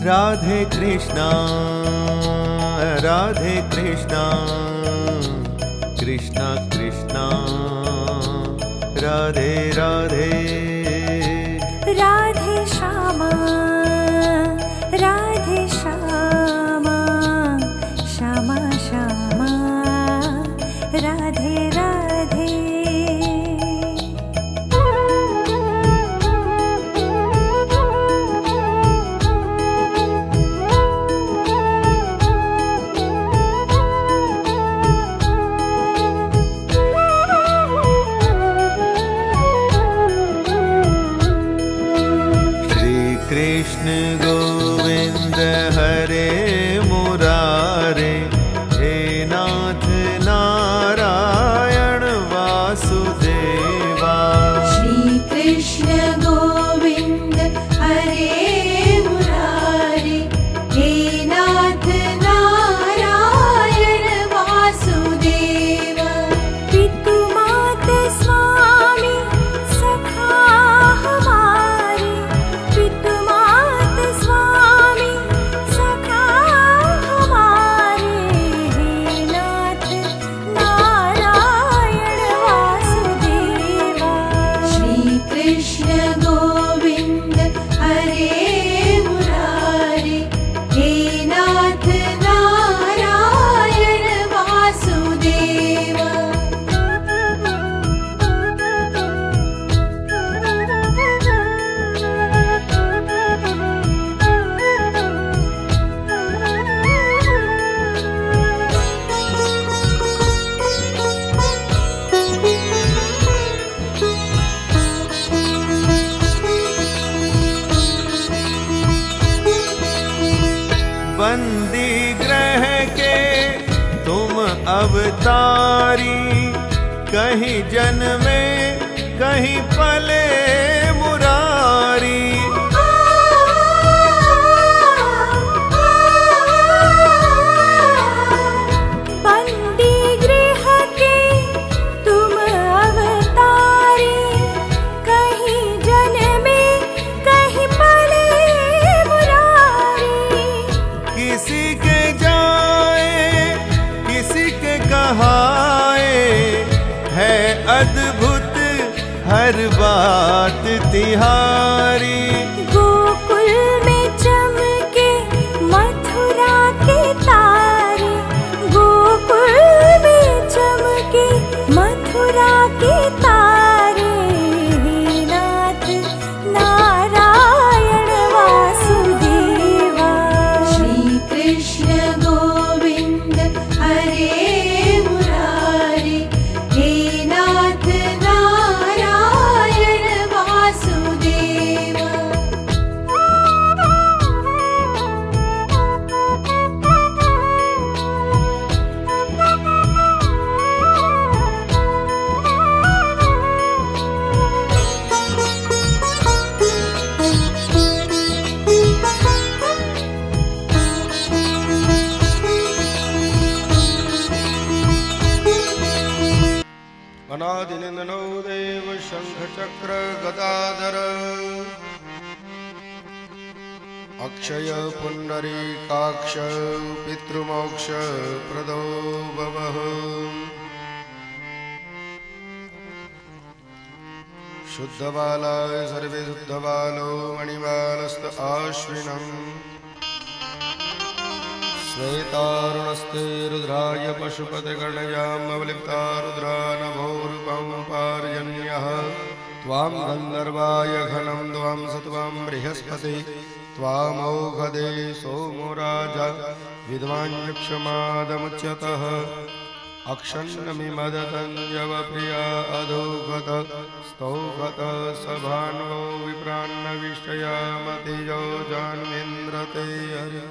राधे कृष्णा राधे कृष्णा कृष्णा कृष्णा राधे राधे राधे श्यामा राधे श्यामा श्यामा श्यामा राधे राधे कृष्ण गोविंद हरे मुरारे हे नाथ नारायण वासुदेवा। श्री कृष्ण गोविंद हरे मुरारे हे नाथ नारायण वासुदेवा। पितु मात स्वामी सखा हमारे, पितु मात स्वामी सखा हमारे, हे नाथ नारायण वासुदेवा। श्री कृष्ण गोविंद हरे मुरारे हे नाथ नारायण वासुदेवा। बंदी ग्रह के तुम अवतारी, कहीं जन्मे कहीं पले मुरारी। बंदी गृह के तुम अवतारी, कहीं जन्मे कहीं पले मुरारी। किसी के जाए किसी के कहाए, है अद्भुत हर बात तिहारी। गोकुल में चमके मथुरा के तारे, गोकुल में चमके मथुरा के तारे, हे नाथ नारायण वासुदेवा। श्री कृष्ण गोविंद हरे मुरारे हे नाथ नारायण वासुदेवा। अनादिनिन्दनो देव शङ्खचक्र गदाधर, अक्षय पुण्डरीकाक्ष पितृमोक्ष प्रदो भवः। शुद्धबालाय सर्वे शुद्धबालो मणिबालस्त आश्विनम्, श्वेतारुणस्ते रुद्राय पशुपतिगणयामवलिप्ता रुद्रा नभोरूपं पार्जन्यः। त्वां गन्धर्वाय घनं त्वां सत्वां बृहस्पति, त्वामौघदे सोमो राजा विद्वाञ्यक्षमादमुच्यतः। अक्षन्नमिमदतञ्जवप्रिया अधोगत स्तौगत सभान्वो विप्रान्नविष्टयामतिजो जान्वेन्द्रते हरि।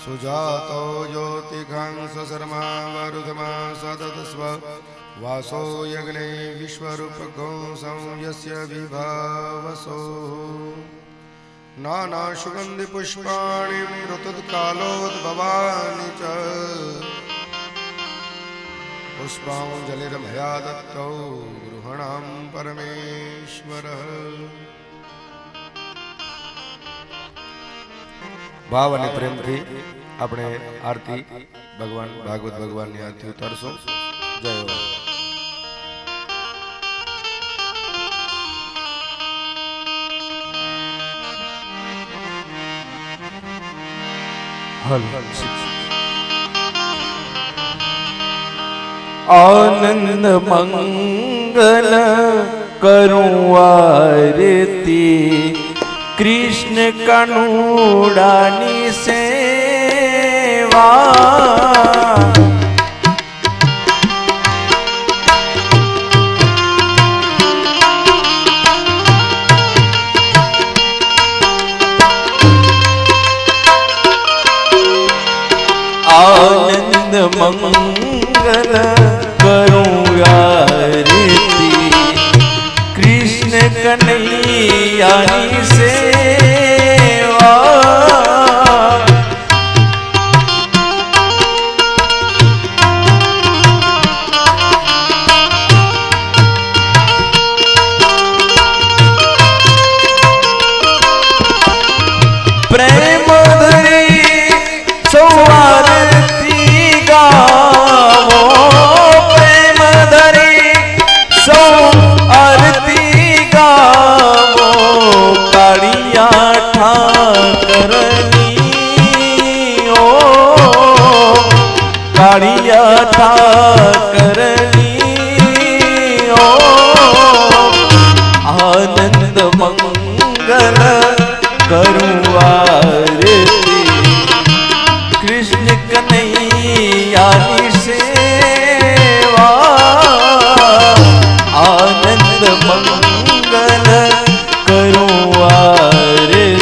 सुजातो ज्योतिकांस शर्मा वरुधमा सदतस्व, वासो यज्ञे विश्वरूपगो संयस्य विभावसो। नानासुगन्धिपुष्पाणि ऋतुकालोद्भवानि च, पुष्पाञ्जलिर्मया दत्तौ गृहाणां परमेश्वरः। ભાવ અને પ્રેમથી આપણે આરતી ભગવાન ભાગવત ભગવાનની આરતી ઉતારશું. જય હો. આનંદ મંગલ કરું આરતી કૃષ્ણ કનુડાની સેવા. આનંદ મંગલ કરું આરતી કૃષ્ણ કનૈયાની સેવા. પ્રેમ ધરી સૌ આરતી ગાવો, પ્રેમ ધરી સૌ આરતી ગાવો. કાળિયા ઠાકરની ઓ કાળિયા ઠાકરની ઓ આનંદ મંગલ કરું આરતી કૃષ્ણ કનૈયાની સેવા. આનંદ મંગલ કરું આરતી.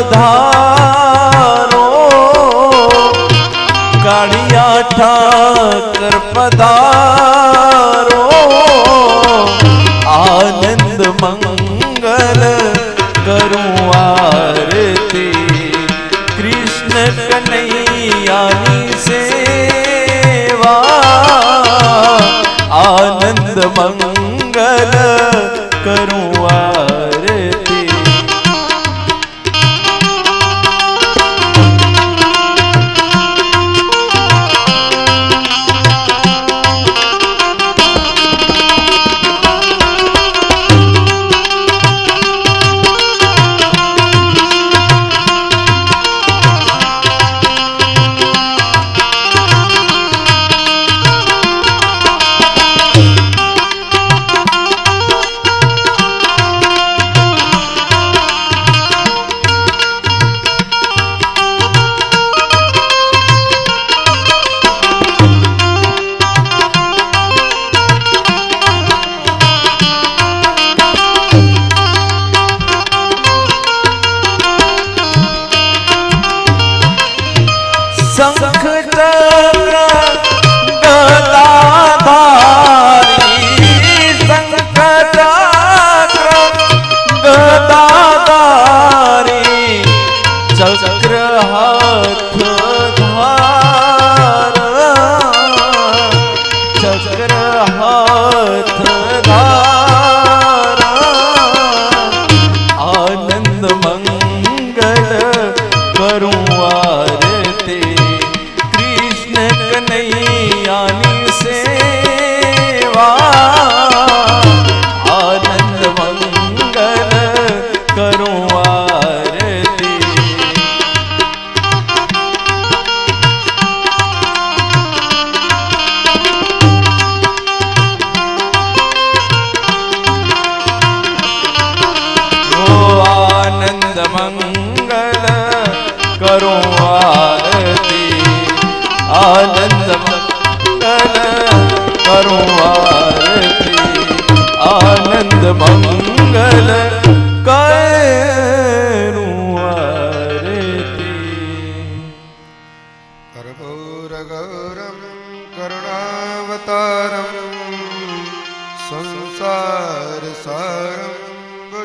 પધારો કાળિયા ઠાકર પધારો. આનંદ મંગલ કરું આરતી કૃષ્ણ કનૈયાની સેવા. આનંદ મંગલ કરું આરતી.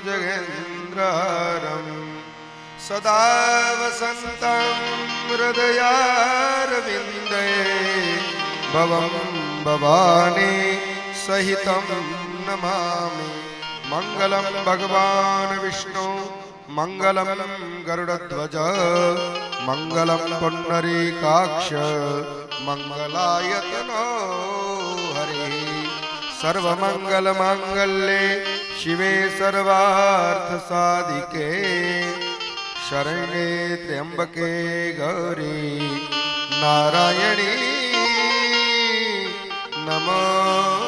भुजगेन्द्रहारं सदा वसन्तं हृदयारविन्दे भवं भवानी सहितं नमामि। मङ्गलं भगवान् विष्णु मङ्गलं गरुडध्वज मङ्गलं पुण्डरीकाक्ष मङ्गलायतनो हरिः। सर्वमङ्गलमाङ्गल्ये शिवे सर्वार्थसाधिके शरण्ये त्र्यम्बके गौरी नारायणी नमोस्तुते।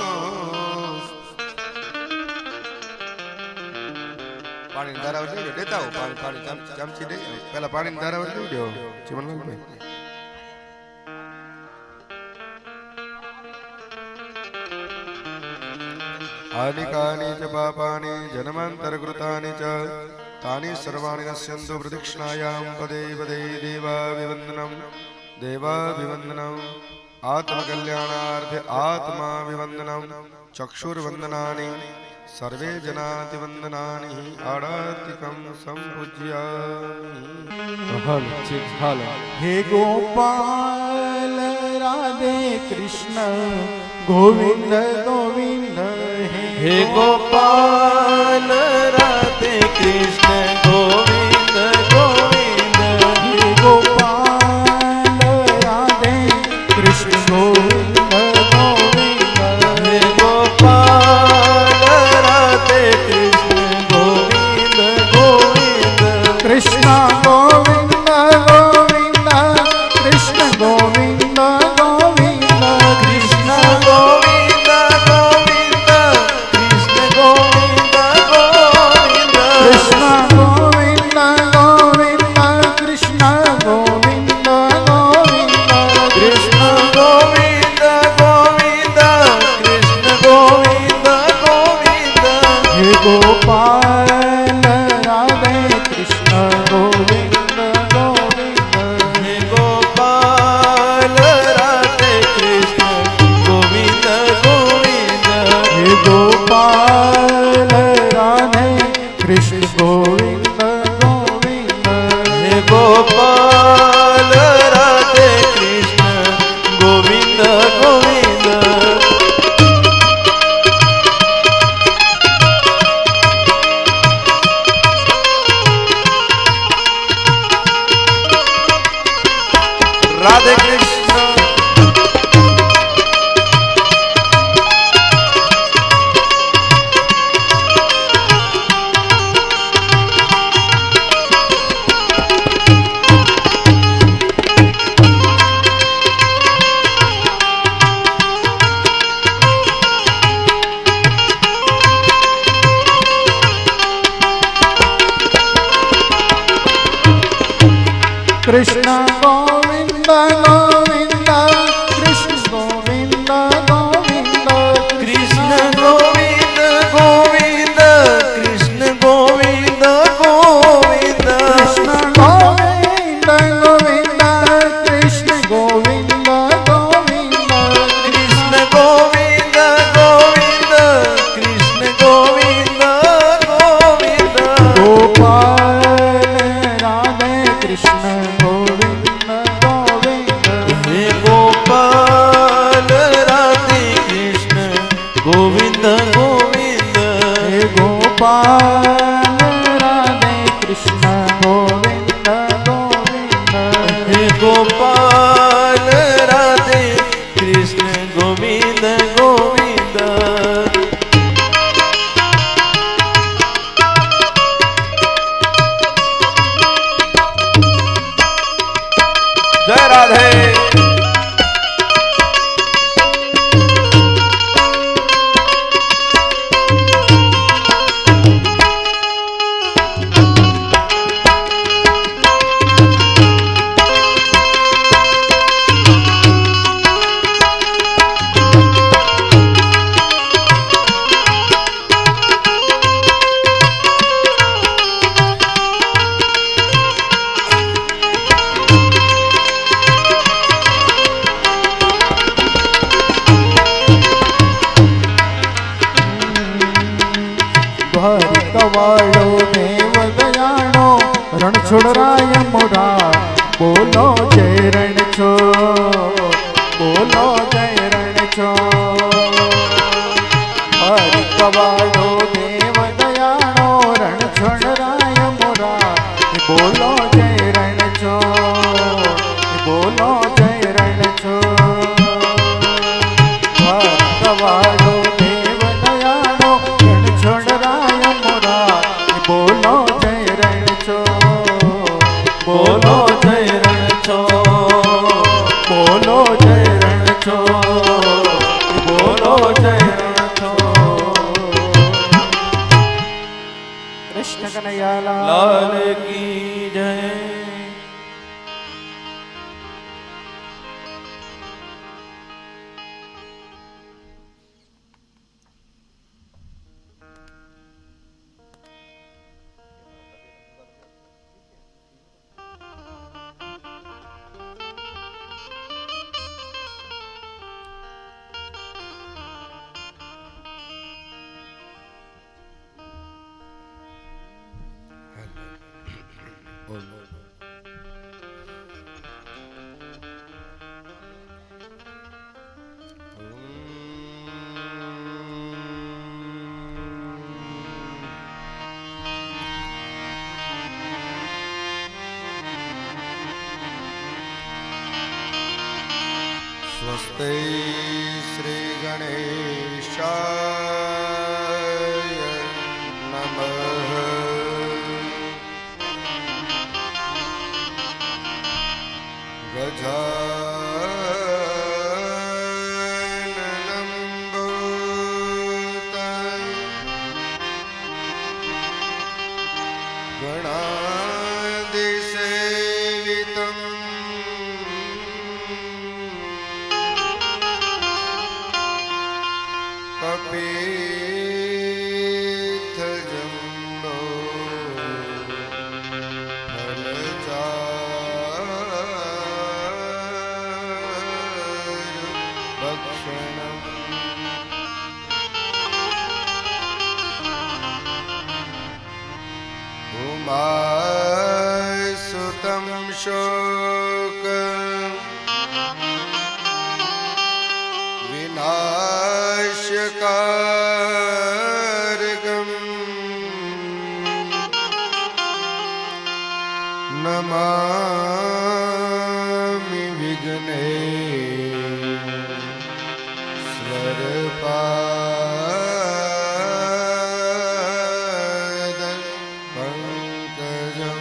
પાણી ધારાવર લઈ દેતા હો પાણી પાણી ચમચી દે પહેલા પાણી ધારાવર લઈ દો ચમનલાલભાઈ। हानिकानि च पापानि जन्मान्तरकृतानि च तानि सर्वाणि नश्यन्तु प्रदक्षिणायां पदे पदे देवाभिवन्दनम् आत्मकल्याणार्थे आत्माभिवन्दनं चक्षुर्वन्दनानि सर्वे जनातिवन्दनानि आडातिकं सम्पूज्यामि। हे गोपाल राधे कृष्ण गोविंद गोविंद हे गोपाल राधे कृष्ण गोविंद गोविंद। हे गोपाल राधे कृष्ण गोविंद गोविंद। हे गोपाल राधे कृष्ण गोविंद गोविंद। कृष्ण गोविंद गोविंद कृष्ण गोविंद गोविंद। कृष्ण गोविंद गोविंद कृष्ण गोविंद गोविंद। कृष्ण गोविंद गोविंद कृष्ण गोविंद गोविंद। कृष्ण गोविंद गोविंद कृष्ण गोविंद गोविंद। हे गोपाल राधे कृष्ण गोविंद गोविंद। हे गोपाल राधे कृष्ण गोविंद गोविंद। हे गोपाल राधे कृष्ण गोविंद गोविंद। हे गोपाल राधे कृष्ण गोविंद गोविंद। राधे कृष्ण कृष्ण गोविंद गोविंद कृष्ण गोविंद गोविंद। कृष्ण गोविंद गोविंद कृष्ण गोविंद गोविंद। कृष्ण गोविंद गोविंद कृष्ण गोविंद गोविंद। कृष्ण गोविंद गोविंद कृष्ण गोविंद गोविंद। गोपाल राधे कृष्ण गोविंद गोविंद। हे गोपाल राधे कृष्ण गोविंद गोविंद। हे गोपाल राधे कृष्ण गोविंद गोविंद। हे गोपाल राधे कृष्ण गोविंद गोविंद। जय राधे। વાળો દેવ દયાળો રણછોડરાય મોરા બોલો જય રણછોડ બોલો જય રણછોડ હરિ કવાળો દેવ દયાળો રણછોડરાય મોરા બોલો જય રણછોડ બોલો જય રણછોડ હરિ કવાળો દેવ દયાળો રણછોડરાય મોરા બોલો જય રણછોડ બોલો જય રણછોડ બોલો જય રણછોડ બોલો જય રણછોડ કૃષ્ણ કનૈયાલાલ લાલ કી જય સ્વસ્તે શ્રી ગણેશાય નમઃ ગજાનનં ભૂતં ગણાધિસેવિતં કપિથજમ્બો ફલચારુભક્ષણम् ઉમાસુતં શોક વિનાશકારકં નમામિ વિઘ્નેશ્વરપાદ પંકજમ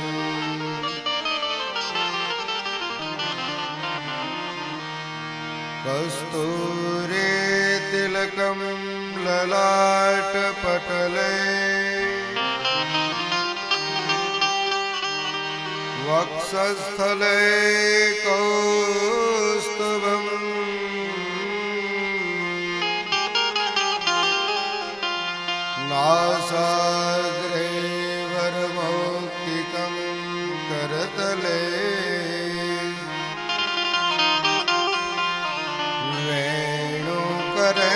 કસ્તૂરે તિલકમ લલાટપટલે વક્ષસ્થલે કૌસ્તુભમ નાસાગ્રે વરમૌક્તિકં કરતલે વેણુકરે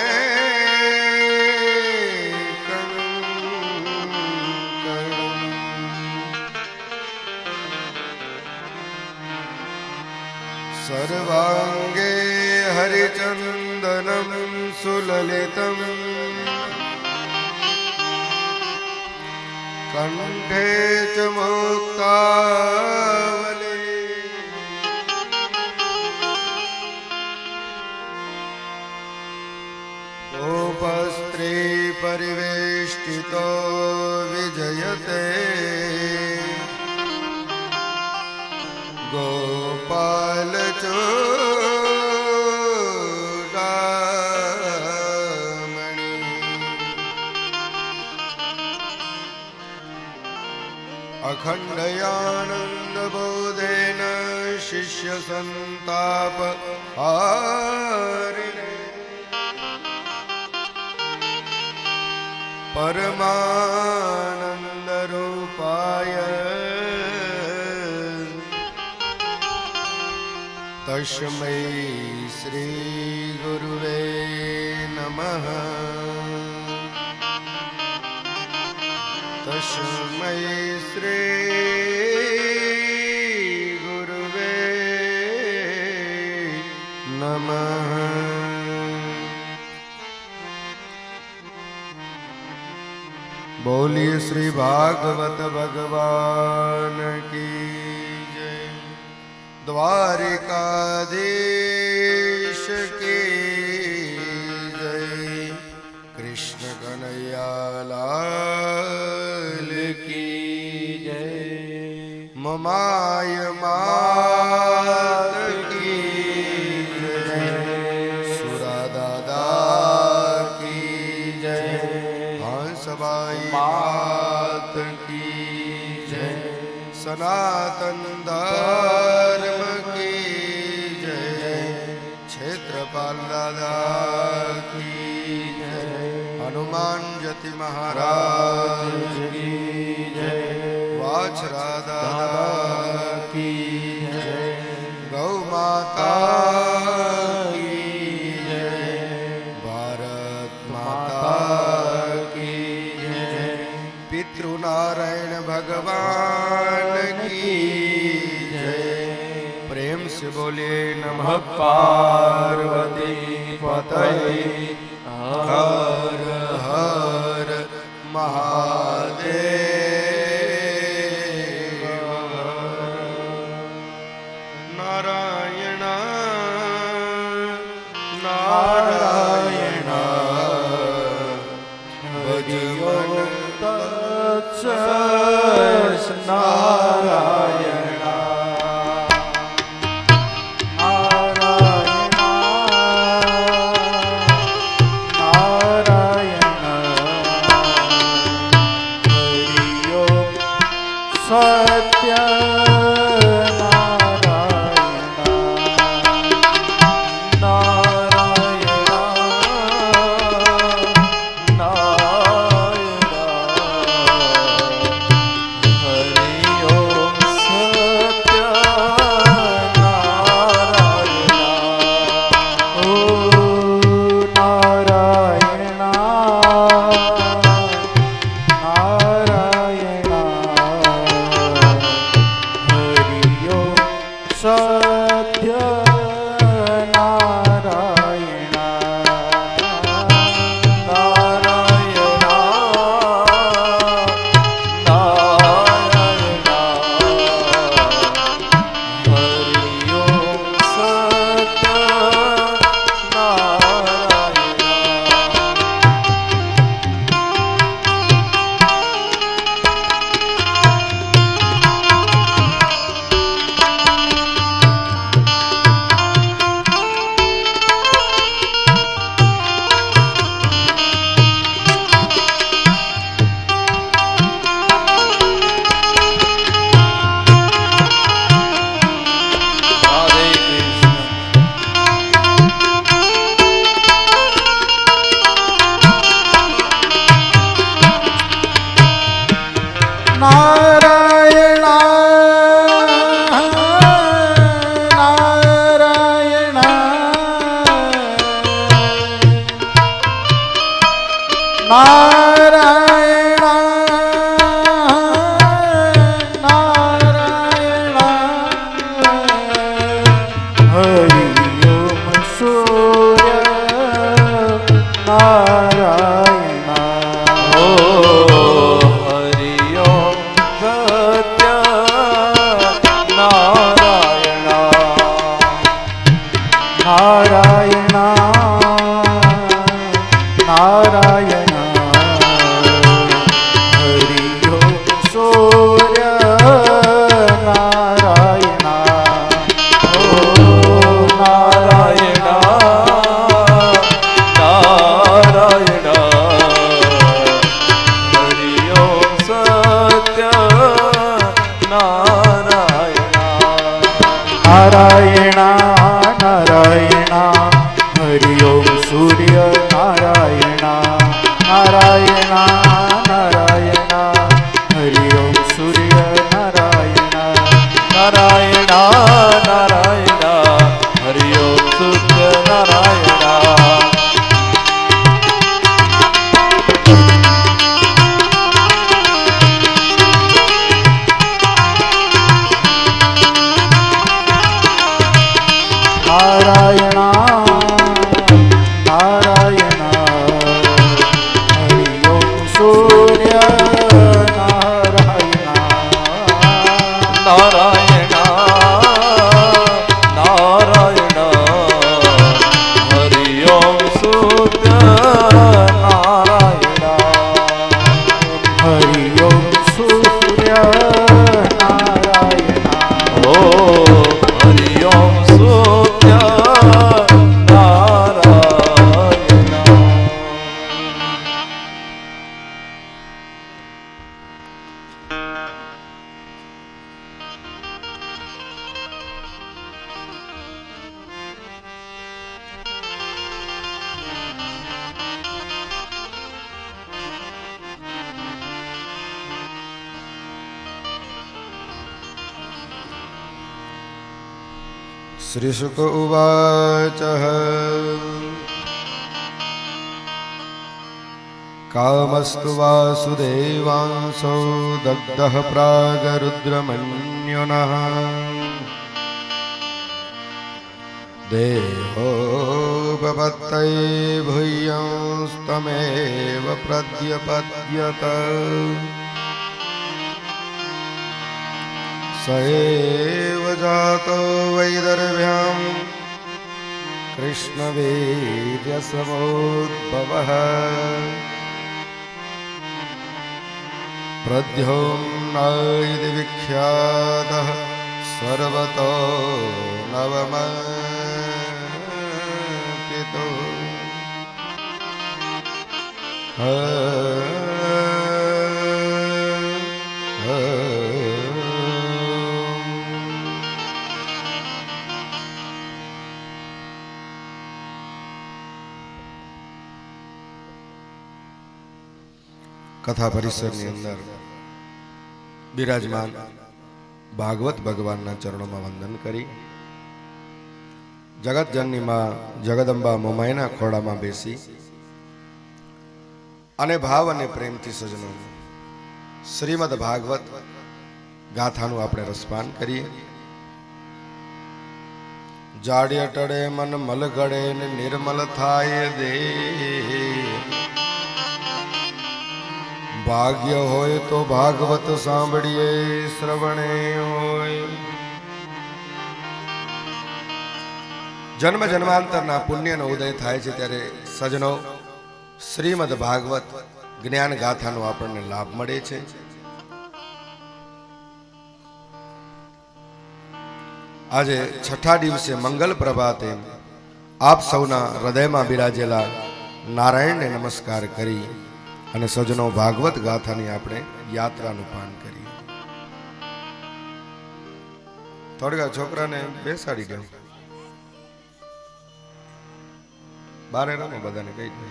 સર્વાંગે હરિચંદનમ સુલલિતમ કંઠે ચ મુક્તાવલી ગોપસ્ત્રી પરિવેષ્ટિતો વિજયતે ગોપાલ ચૂડામણી અખંડયાનંદ બોધેન શિષ્ય સંતાપ હારિણે પરમાનંદ રૂપાય તસ્મૈ શ્રી ગુરુવે નમઃ તસ્મૈ तस्मै श्री गुरुवे नमः। बोलिए श्री भागवत भगवान की जय। द्वारिकाधीश की जय। कृष्ण कन्हैया लाल की जय। ममाय मात की जय। सुरा दादा की जय। हंसबाई मात की जय। सनातन धर्म की जय। क्षेत्रपाल दादा की जय। हनुमान जति महाराज की जय। वाछरा दादा की जय। गौ माता की जय। भारत माता की जय। पितृनारायण भगवान की जय। प्रेम से बोलिए नमः पार्वती पतये हर हर महादेव। नारायण नारायण भजमन नारायण सत्य नारायण नारायण नारायण हरि ओम सत्य नारायण ओ नारायण नारायण सत्य नारायण नारायण नारायण हरि ओम सत्य राधे कृष्ण। नारायण नारायण नारायण नारायण हरि ओम सूर्य नारायण ओ हरि ओम सत्य श्रीशुक उवाच कामस्तु वासुदेवांसो दग्धः प्रागरुद्रमन्युनः देहोपपत्तये भूयंस्तमेव प्रत्यपद्यत स एव जातो वैदर्भ्यां कृष्णवीर्यसमोद्भवः प्रद्योम्नायति विख्यातः सर्वतो नवमपितो कथा परिसर अंदर विराजमान भागवत भगवान चरणों में वंदन करी जगत जननी मां जगदंबा मोमाईना खोड़ा में बेसी अने भाव अने प्रेम थी सजनों श्रीमद भागवत गाथानु आपणे रसपान करिए। जाड़िया टड़े मन मल गड़े ने निर्मल थाय दे भाग्य होय तो भागवत सांभळीए श्रवणे होय। जन्म जन्मांतरना पुण्यनो उदय थाय छे त्यारे सजनो श्रीमद भागवत ज्ञान गाथानो आपणने लाभ मळे छे। आज छठा दिवसे मंगल प्रभाते आप सौना हृदय में बिराजेला नारायण ने नमस्कार करी અને સજનો ભાગવત ગાથાની આપણે યાત્રાનું પાન કરીએ। થોડીક છોકરાને બેસાડી દો, બારે રમો, બધાને કહી દો।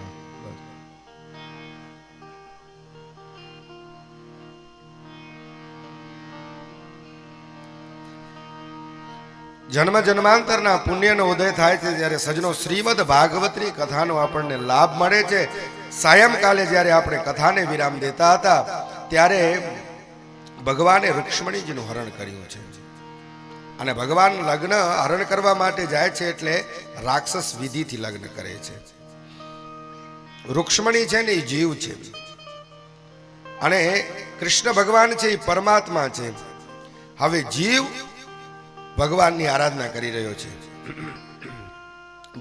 જન્મ જન્માંતરના પુણ્યનો ઉદય થાય છે જ્યારે સજનો શ્રીમદ ભાગવતની કથાનો આપણને લાભ મળે છે। સાયંકાલે જ્યારે આપણે કથાને વિરામ દેતા હતા ત્યારે ભગવાને રૂક્ષ્મણીજીનું હરણ કર્યું છે અને ભગવાન લગ્ન હરણ કરવા માટે જાય છે એટલે રાક્ષસ વિધિથી લગ્ન કરે છે। રૂક્ષ્મણી છે ને એ જીવ છે અને કૃષ્ણ ભગવાન છે એ પરમાત્મા છે। હવે જીવ ભગવાનની આરાધના કરી રહ્યો છે,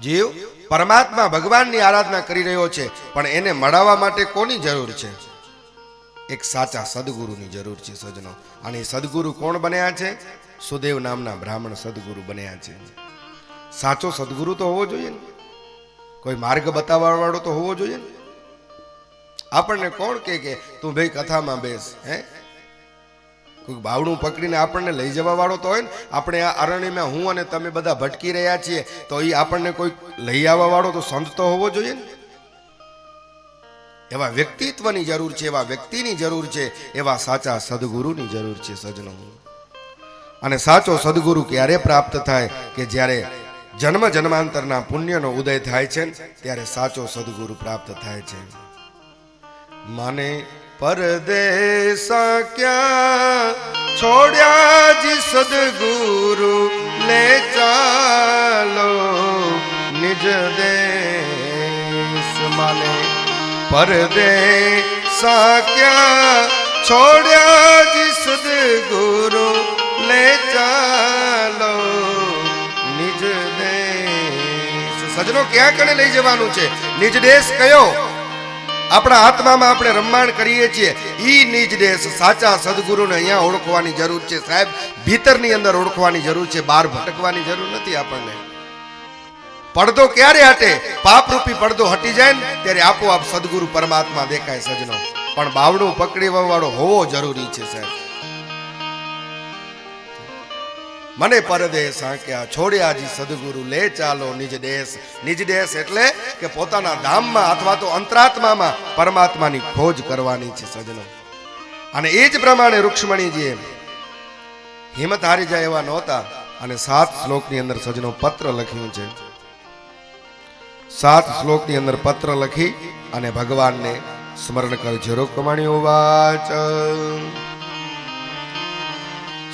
જીવ પરમાત્મા ભગવાનની આરાધના કરી રહ્યો છે, પણ એને મળવા માટે કોની જરૂર છે? એક સાચા સદગુરુની જરૂર છે સજનો। અને સદગુરુ કોણ બન્યા છે? સુદેવ નામના બ્રાહ્મણ સદગુરુ બન્યા છે। સાચો સદગુરુ તો હોવો જોઈએ ને, કોઈ માર્ગ બતાવવા વાળો તો હોવો જોઈએ ને। આપણને કોણ કે તું ભાઈ કથામાં બેસ, હે કોઈ બાવડું પકડીને આપણને લઈ જવા વાળો તો હોય ને। આપણે આ અરણ્યમાં હું અને તમે બધા ભટકી રહ્યા છીએ તો એ આપણને કોઈ લઈ આવવા વાળો તો સંત તો હોવો જોઈએ ને। એવા વ્યક્તિત્વની જરૂર છે, એવા વ્યક્તિની જરૂર છે, એવા સાચા સદગુરુની જરૂર છે સજનો। અને સાચો સદગુરુ ક્યારે પ્રાપ્ત થાય કે જ્યારે જન્મ જન્માંતરના પુણ્યનો ઉદય થાય છે ત્યારે સાચો સદગુરુ પ્રાપ્ત થાય છે। માને परदेसा क्या छोड़या जी सदगुरु ले चालो निज देश। माने परदेसा क्या छोड़या जी सदगुरु ले चालो निज देश। सजनो क्या कने लई जवानुं छे? निज देश कयो? આપણા આત્મામાં આપણે રમમાણ કરીએ છીએ ઈ નિજ દેશ સાચા સદગુરુને અહીંયા ઓળખવાની જરૂર છે સાહેબ। ભીતરની અંદર ઓળખવાની જરૂર છે, બહાર ભટકવાની જરૂર નથી આપણને। પડદો ક્યારે હટે? પાપરૂપી પડદો હટી જાય ને ત્યારે આપોઆપ સદગુરુ પરમાત્મા દેખાય સજનો। પણ બાવડું પકડીવા વાળો હોવો જરૂરી છે સાહેબ। મને પરદેશ આંક્યા છોડ્યા જી સદગુરુ લે ચાલો નિજ દેશ। નિજ દેશ એટલે કે પોતાના ધામમાં અથવા તો અંતરાત્મામાં પરમાત્માની ખોજ કરવાની છે સજનો। અને એ જ પ્રમાણે રૂક્ષ્મણીજીએ હિંમત હારી જાય એવા નહોતા। અને 7 શ્લોકની અંદર સજનો પત્ર લખ્યું છે. 7 શ્લોકની અંદર પત્ર લખી અને ભગવાનને સ્મરણ કરજો. રૂકમણી ઉવાચ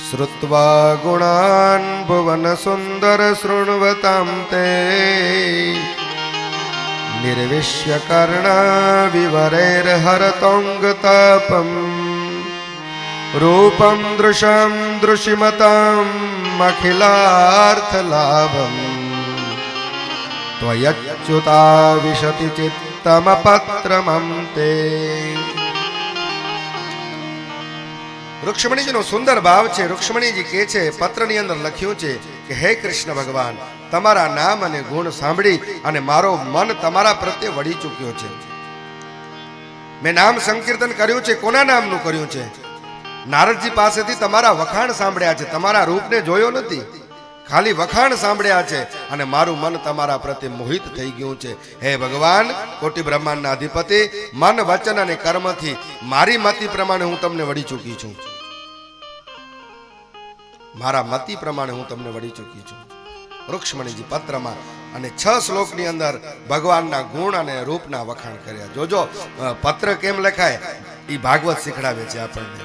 શ્રુત્વા ગુણાન ભુવન સુંદર શૃણવતામ તે નિર્વિશ્ય કર્ણ વિવરેર હરતોંગતાપમ રૂપમ દૃશમ દૃશિમતામ અખિલાર્થ લાભમ ત્વયચ્યુતા વિશતિ ચિત્તમ પત્રમં તે. રૂક્ષ્મણીજીનો સુંદર ભાવ છે. રૂક્ષ્મણીજી કહે છે પત્રની અંદર લખ્યું છે કે હે કૃષ્ણ ભગવાન, તમારા નામ અને ગુણ સાંભળી અને મારો મન તમારા પ્રત્યે વળી ચૂક્યો છે. મેં નામ સંકીર્તન કર્યું છે. કોના નામનું કર્યું છે? નારદજી પાસેથી તમારા વખાણ સાંભળ્યા છે. તમારા રૂપને જોયો નથી, ખાલી વખાણ સાંભળ્યા છે અને મારું મન તમારા પ્રત્યે મોહિત થઈ ગયું છે. હે ભગવાન, કોટી બ્રહ્માંડના અધિપતિ, મન વચન અને કર્મથી મારી મતિ પ્રમાણે હું તમને વળી ચૂકી છું. મારા મતિ પ્રમાણે હું તમને વળી ચૂકી છું. રૂક્ષ્મણીજી પત્રમાં અને 6 શ્લોકની અંદર ભગવાનના ગુણ અને રૂપના વખાણ કર્યા. જોજો પત્ર કેમ લખાય એ ભાગવત શીખડાવે છે આપણને.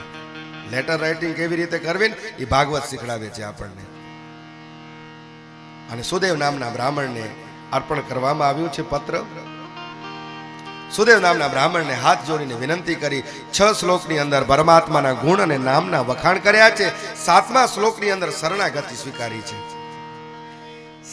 લેટર રાઇટિંગ કેવી રીતે કરવી એ ભાગવત શીખડાવે છે આપણને. અને સુદેવ નામના બ્રાહ્મણને અર્પણ કરવામાં આવ્યું છે પત્ર. સુદેવ નામના બ્રાહ્મણને હાથ જોડીને વિનંતી કરી 6 શ્લોકની અંદર પરમાત્માના ગુણ અને નામના વખાણ કર્યા છે. 7મા શ્લોકની અંદર શરણાગતિ સ્વીકારી છે.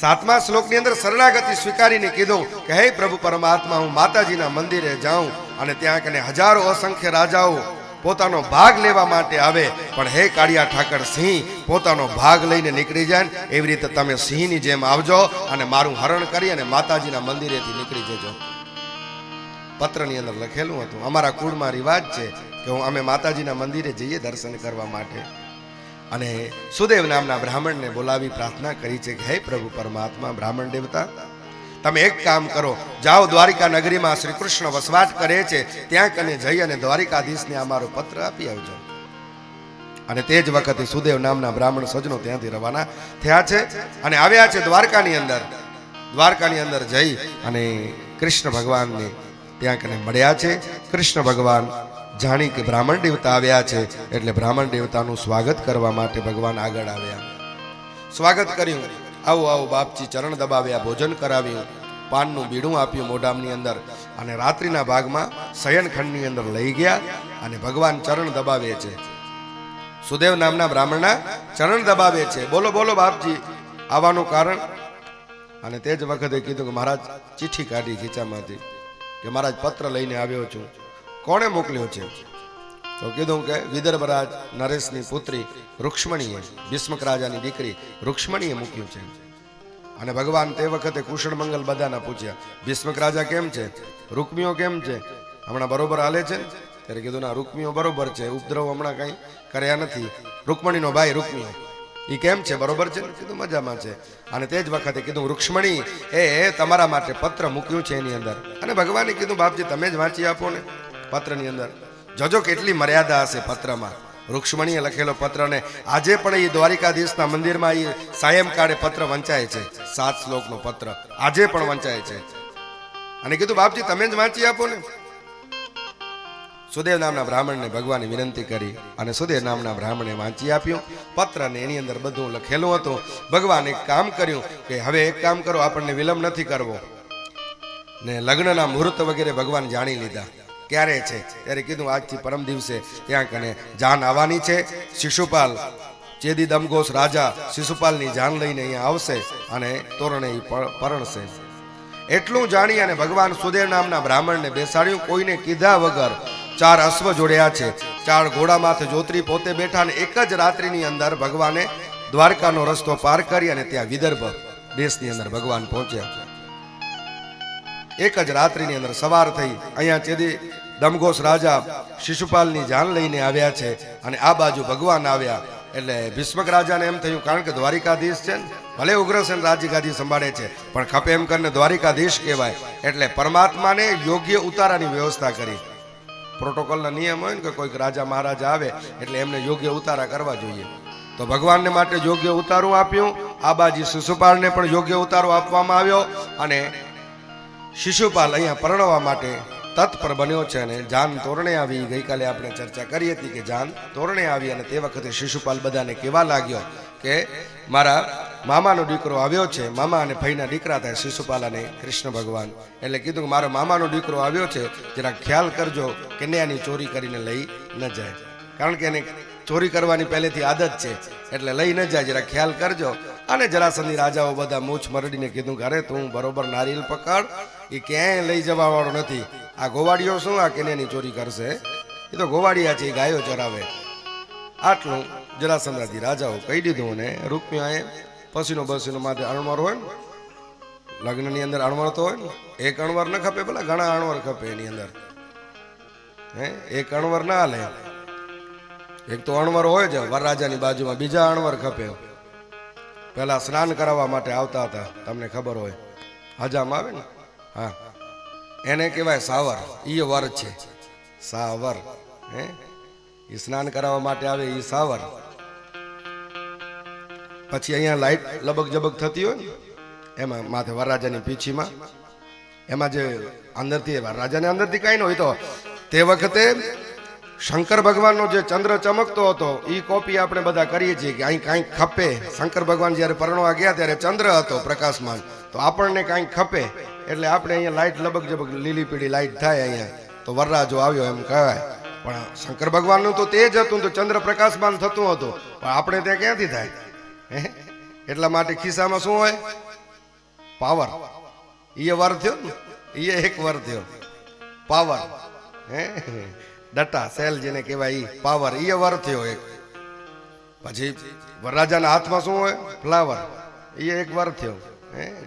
7મા શ્લોકની અંદર શરણાગતિ સ્વીકારીને કીધું કે હે પ્રભુ પરમાત્મા, હું માતાજીના મંદિરે જાઉં અને ત્યાં કને હજારો અસંખ્ય રાજાઓ પોતાનો ભાગ લેવા માટે આવે, પણ હે કાળિયા ઠાકર સિંહ પોતાનો ભાગ લઈને નીકળી જાય એવી રીતે તમે સિંહની જેમ આવજો અને મારું હરણ કરી અને માતાજીના મંદિરેથી નીકળી જજો. પત્રની અંદર લખેલું હતું. અમારા કુળમાં રિવાજ છે કે અમે માતાજીના મંદિરે જઈએ દર્શન કરવા માટે. અને સુદેવ નામના બ્રાહ્મણને બોલાવી પ્રાર્થના કરી છે કે હે પ્રભુ પરમાત્મા, બ્રાહ્મણ દેવતા, તમે એક કામ કરો, જાઓ દ્વારિકા નગરીમાં શ્રી કૃષ્ણ વસવાટ કરે છે ત્યાં કને જઈ અને દ્વારિકાધીશને અમારો પત્ર આપી આવજો. અને તે જ વખતે સુદેવ નામના બ્રાહ્મણ સજનો ત્યાંથી રવાના થયા છે અને આવ્યા છે દ્વારકાની અંદર. દ્વારકાની અંદર જઈ અને કૃષ્ણ ભગવાનને ત્યાં કને મળ્યા છે. કૃષ્ણ ભગવાન જાણી કે બ્રાહ્મણ દેવતા આવ્યા છે એટલે બ્રાહ્મણ દેવતાનું સ્વાગત કરવા માટે ભગવાન આગળ આવ્યા. સ્વાગત કર્યું. આવો આવો બાપજી, ચરણ દબાવ્યા, ભોજન કરાવ્યું, પાનનું બીડું આપ્યું મોઢામની અંદર અને રાત્રિના ભાગમાં શયનખંડની અંદર લઈ ગયા અને ભગવાન ચરણ દબાવે છે. સુદેવ નામના બ્રાહ્મણના ચરણ દબાવે છે. બોલો બોલો બાપજી, આવવાનું કારણ? અને તે જ વખતે કીધું કે મહારાજ ચિઠ્ઠી કાઢી ખીચામાંથી કે મહારાજ પત્ર લઈને આવ્યો છું. કોણે મોકલ્યો છે? તો કીધું કે વિદર્ભરાજ નરેશની પુત્રી રૂક્ષ્મણીએ, ભીષ્મક રાજાની દીકરી રૂક્ષ્મણીએ મૂક્યું છે. અને ભગવાન તે વખતે કુશળ મંગલ બધાના પૂછ્યા, ભીષ્મક રાજા કેમ છે? રૂક્મીઓ કેમ છે? હમણાં બરોબર હાલે છે? ત્યારે કીધું ના, રૂક્મીઓ બરોબર છે, ઉપદ્રવ હમણાં કંઈ કર્યા નથી. રૂક્મણીનો ભાઈ રૂક્મીઓ એ કેમ છે? બરોબર છે? કીધું મજામાં છે. અને તે જ વખતે કીધું રૂક્ષ્મણી એ તમારા માટે પત્ર મૂક્યું છે એની અંદર. અને ભગવાને કીધું બાપજી તમે જ વાંચી આપો ને પત્રની અંદર. જોજો કેટલી મર્યાદા હશે પત્રમાં. રૂક્ષ્મણીએ લખેલો પત્રને આજે પણ એ દ્વારિકાધીશના મંદિરમાં એ સાયંકાળે પત્ર વંચાય છે. 7 શ્લોકનો પત્ર આજે પણ વંચાય છે. અને કીધું બાપજી તમે જ વાંચી આપો ને. સુદેવ નામના બ્રાહ્મણને ભગવાને વિનંતી કરી અને સુદેવ નામના બ્રાહ્મણે વાંચી આપ્યું પત્ર ને એની અંદર બધું લખેલું હતું. ભગવાન એક કામ કર્યું કે હવે એક કામ કરો, આપણને વિલંબ નથી કરવો ને લગ્નના મુહૂર્ત વગેરે ભગવાન જાણી લીધા. ક્યારે છે? ત્યારે કીધું આજથી પરમ દિવસે ત્યાં કને જાન આવવાની છે. શિશુપાલ ચેદી દમઘોષ રાજા શિશુપાલની જાન લઈને અહીંયા આવશે અને તોરણે પરણશે. એટલું જાણી અને ભગવાન સુદેવ નામના બ્રાહ્મણને બેસાડ્યું. કોઈને કીધા વગર 4 અશ્વ જોડ્યા છે, 4 ઘોડા માથે જોતરી પોતે બેઠા અને એક જ રાત્રિની અંદર ભગવાને દ્વારકાનો રસ્તો પાર કરી અને ત્યાં વિદર્ભ દેશની અંદર ભગવાન પહોંચ્યા. એક જ રાત્રિની અંદર સવાર થઈ અહીંયા ચેદી દમઘોષ રાજા શિશુપાલની જાન લઈને આવ્યા છે અને આ બાજુ ભગવાન આવ્યા. એટલે ભીષ્મક રાજાને એમ થયું, કારણ કે દ્વારિકાધીશ છે ને, ભલે ઉગ્રસેન રાજગાદી સંભાળે છે પણ ખપે એમ કરીને દ્વારિકાધીશ કહેવાય. એટલે પરમાત્માને યોગ્ય ઉતારાની વ્યવસ્થા કરી. પ્રોટોકોલના નિયમ હોય ને કે કોઈક રાજા મહારાજા આવે એટલે એમને યોગ્ય ઉતારા કરવા જોઈએ. તો ભગવાનને માટે યોગ્ય ઉતારું આપ્યું. આ બાજુ શિશુપાલને પણ યોગ્ય ઉતારો આપવામાં આવ્યો અને શિશુપાલ અહીંયા પરણવા માટે તત્પર બન્યો છે. અને જાન તોરણે આવી, ગઈકાલે આપણે ચર્ચા કરી હતી કે જાન તોરણે આવી અને તે વખતે શિશુપાલ બધાને કહેવા લાગ્યો કે મારા મામાનો દીકરો આવ્યો છે. મામા અને ભાઈના દીકરા થાય શિશુપાલ અને કૃષ્ણ ભગવાન. એટલે કીધું કે મારો મામાનો દીકરો આવ્યો છે, જરા ખ્યાલ કરજો કન્યાની ચોરી કરીને લઈ ન જાય, કારણ કે એને ચોરી કરવાની પહેલેથી આદત છે, એટલે લઈ ન જાય, જરા ખ્યાલ કરજો. અને જરાસંધી રાજાઓ બધા મૂછ મરડીને કીધું કે અરે તું બરોબર નારિયેલ પકડ, એ ક્યાંય લઈ જવા વાળો નથી. આ ગોવાડીઓ શું આ કન્યાની ચોરી કરશે? એ તો ગોવાડિયા છે, એ ગાયો ચરાવે. આટલું જરાસંધાજી રાજાઓ કહી દીધું. અને રૂકમિયાએ પસીનો માથે અણવર હોય ને, લગ્નની અંદર અણવર તો હોય ને, એક અણવર ન ખપે, ભલા ઘણા અણવર ખપે એની અંદર. એક અણવર ના હાલે. એક તો અણવર હોય છે વરરાજાની બાજુમાં, બીજા અણવર ખપે. પેલા સ્નાન કરાવવા માટે આવતા હતા, તમને ખબર હોય, હજામ આવે ને, હા, એને કહેવાય સાવર. ઈ વર છે સાવર. એ સ્નાન કરાવવા માટે આવે એ સાવર. પછી અહીંયા લાઈટ લબક જબક થતી હોય ને, એમાં માથે વરરાજાની પીછીમાં, એમાં જે અંદરથી વરરાજાને અંદરથી કાંઈ ન હોય, તો તે વખતે શંકર ભગવાનનો જે ચંદ્ર ચમકતો હતો એ કોપી આપણે બધા કરીએ છીએ કે અહીં કાંઈક ખપે. શંકર ભગવાન જ્યારે પરણવા ગયા ત્યારે ચંદ્ર હતો પ્રકાશમાન, તો આપણને કાંઈક ખપે એટલે આપણે અહીંયા લાઈટ લબક જબક લીલી પીળી લાઈટ થાય અહીંયા, તો વરરાજો આવ્યો એમ કહેવાય. પણ શંકર ભગવાનનું તો તેજ હતું, તો ચંદ્ર પ્રકાશમાન થતું હતું, પણ આપણે ત્યાં ક્યાંથી થાય? એટલા માટે ખિસ્સામાં શું હોય? પાવર. એ વર થયો ને, એ એક વર થયો પાવર. ડટા સેલ જેને કહેવાય ઈ પાવર, એ વર થયો એક. પછી વરરાજાના હાથમાં શું હોય? ફ્લાવર. એ એક વર થયો.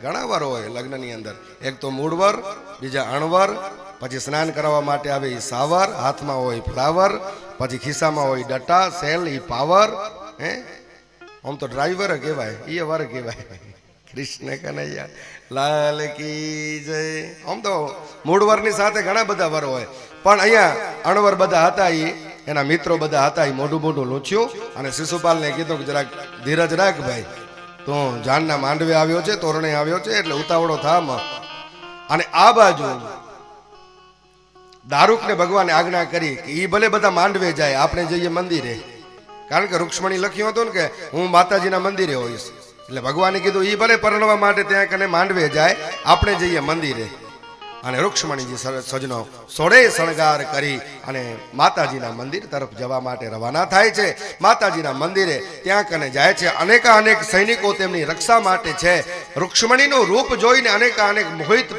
ઘણા વર હોય લગ્નની અંદર. એક તો મૂળ વર, બીજા અણવર, પછી સ્નાન કરવા માટે આવે એ સાવર, હાથમાં હોય ફ્લાવર, પછી ખિસ્સામાં હોય ડટા સેલ, એ પાવર. આમ તો ડ્રાઈવર કહેવાય, એ વર કહેવાય. કૃષ્ણ કનૈયા લાલ કી જય. આમ તો મૂળ વરની સાથે ઘણા બધા વર હોય, પણ અહીંયા અણવર બધા હતા, એના મિત્રો બધા હતા. એ મોઢું લૂંચ્યું અને શિશુપાલને કીધું કે જરાક ધીરજ રાખ ભાઈ, તું જાનના માંડવે આવ્યો છે, તોરણે આવ્યો છે, એટલે ઉતાવળો થામ. અને આ બાજુ દારૂકને ભગવાને આજ્ઞા કરી કે ઈ ભલે બધા માંડવે જાય, આપણે જઈએ મંદિરે, કારણ કે રૂક્ષ્મણી લખ્યું હતું ને કે હું માતાજીના મંદિરે હોઈશ. એટલે ભગવાને કીધું ઈ ભલે પરણવા માટે ત્યાં કને માંડવે જાય, આપણે જઈએ મંદિરે. અને રૂક્ષ્મણીજી સજનો સોળે શણગાર કરી અને માતાજીના મંદિર તરફ જવા માટે રવાના થાય છે. માતાજીના મંદિરે ત્યાં કને જાય છે. અનેક સૈનિકો તેમની રક્ષા માટે છે. રૂક્ષ્મણીનું રૂપ જોઈને અનેક મોહિત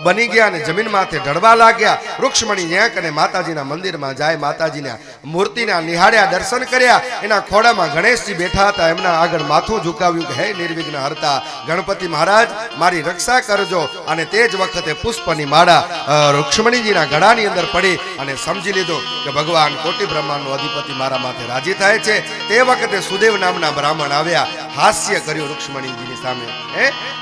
બની ગયા અને જમીન માથે ઢળવા લાગ્યા. રૂક્ષ્મણી ત્યાં કને માતાજીના મંદિરમાં જાય, માતાજીના મૂર્તિના નિહાળ્યા, દર્શન કર્યા. એના ખોડામાં ગણેશજી બેઠા હતા, એમના આગળ માથું ઝુકાવ્યું કે હે નિર્વિઘ્ન હરતા ગણપતિ મહારાજ, મારી રક્ષા કરજો. અને તે જ વખતે પુષ્પની માળા રૂક્ષ્મણીજીના ગળાની અંદર પડી અને સમજી લીધું કે ભગવાન કોટી બ્રહ્માંડનો અધિપતિ મારા માથે રાજી થાય છે. તે વખતે સુદેવ નામના બ્રાહ્મણ આવ્યા, હાસ્ય કર્યું રૂક્ષ્મણીજીની સામે.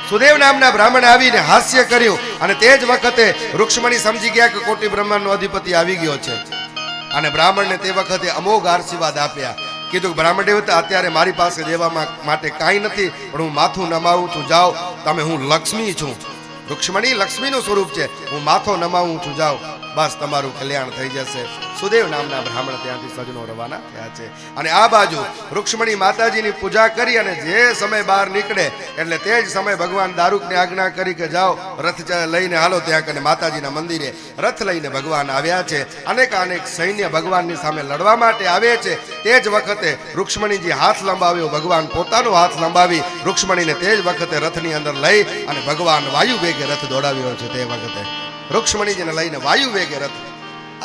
સુદેવ નામના બ્રાહ્મણ આવીને હાસ્ય કર્યું. અને તે જ વખતે રૂક્ષ્મણી સમજી ગયા કે કોટી બ્રહ્માંડનો અધિપતિ આવી ગયો છે. અને બ્રાહ્મણને તે વખતે અમોઘ આશીર્વાદ આપ્યા. કીધું કે બ્રાહ્મણ દેવતા, અત્યારે મારી પાસે દેવા માટે કાંઈ નથી, પણ હું માથું નમાવું છું, જાઓ તમે, હું લક્ષ્મી છું. રૂક્ષ્મણી લક્ષ્મીનું સ્વરૂપ છે, હું માથો નમાવું છું, જાઓ, બસ તમારું કલ્યાણ થઈ જશે. સુદેવ નામના બ્રાહ્મણ ત્યાંથી સજનો રવાના થયા છે. અને આ બાજુ રૂક્ષ્મણી માતાજીની પૂજા કરી અને જે સમય બહાર નીકળે એટલે તે જ સમય ભગવાન દારૂકને આજ્ઞા કરી કે જાઓ રથ લઈને હાલો ત્યાં કને માતાજીના મંદિરે. રથ લઈને ભગવાન આવ્યા છે. અનેક સૈન્ય ભગવાનની સામે લડવા માટે આવે છે. તે જ વખતે રૂક્ષ્મણીજી હાથ લંબાવ્યો, ભગવાન પોતાનો હાથ લંબાવી રૂક્ષ્મણીને તે જ વખતે રથની અંદર લઈ અને ભગવાન વાયુ વેગે રથ દોડાવ્યો છે. તે વખતે રૂક્ષ્મણીજીને લઈને વાયુ વેગે રથ.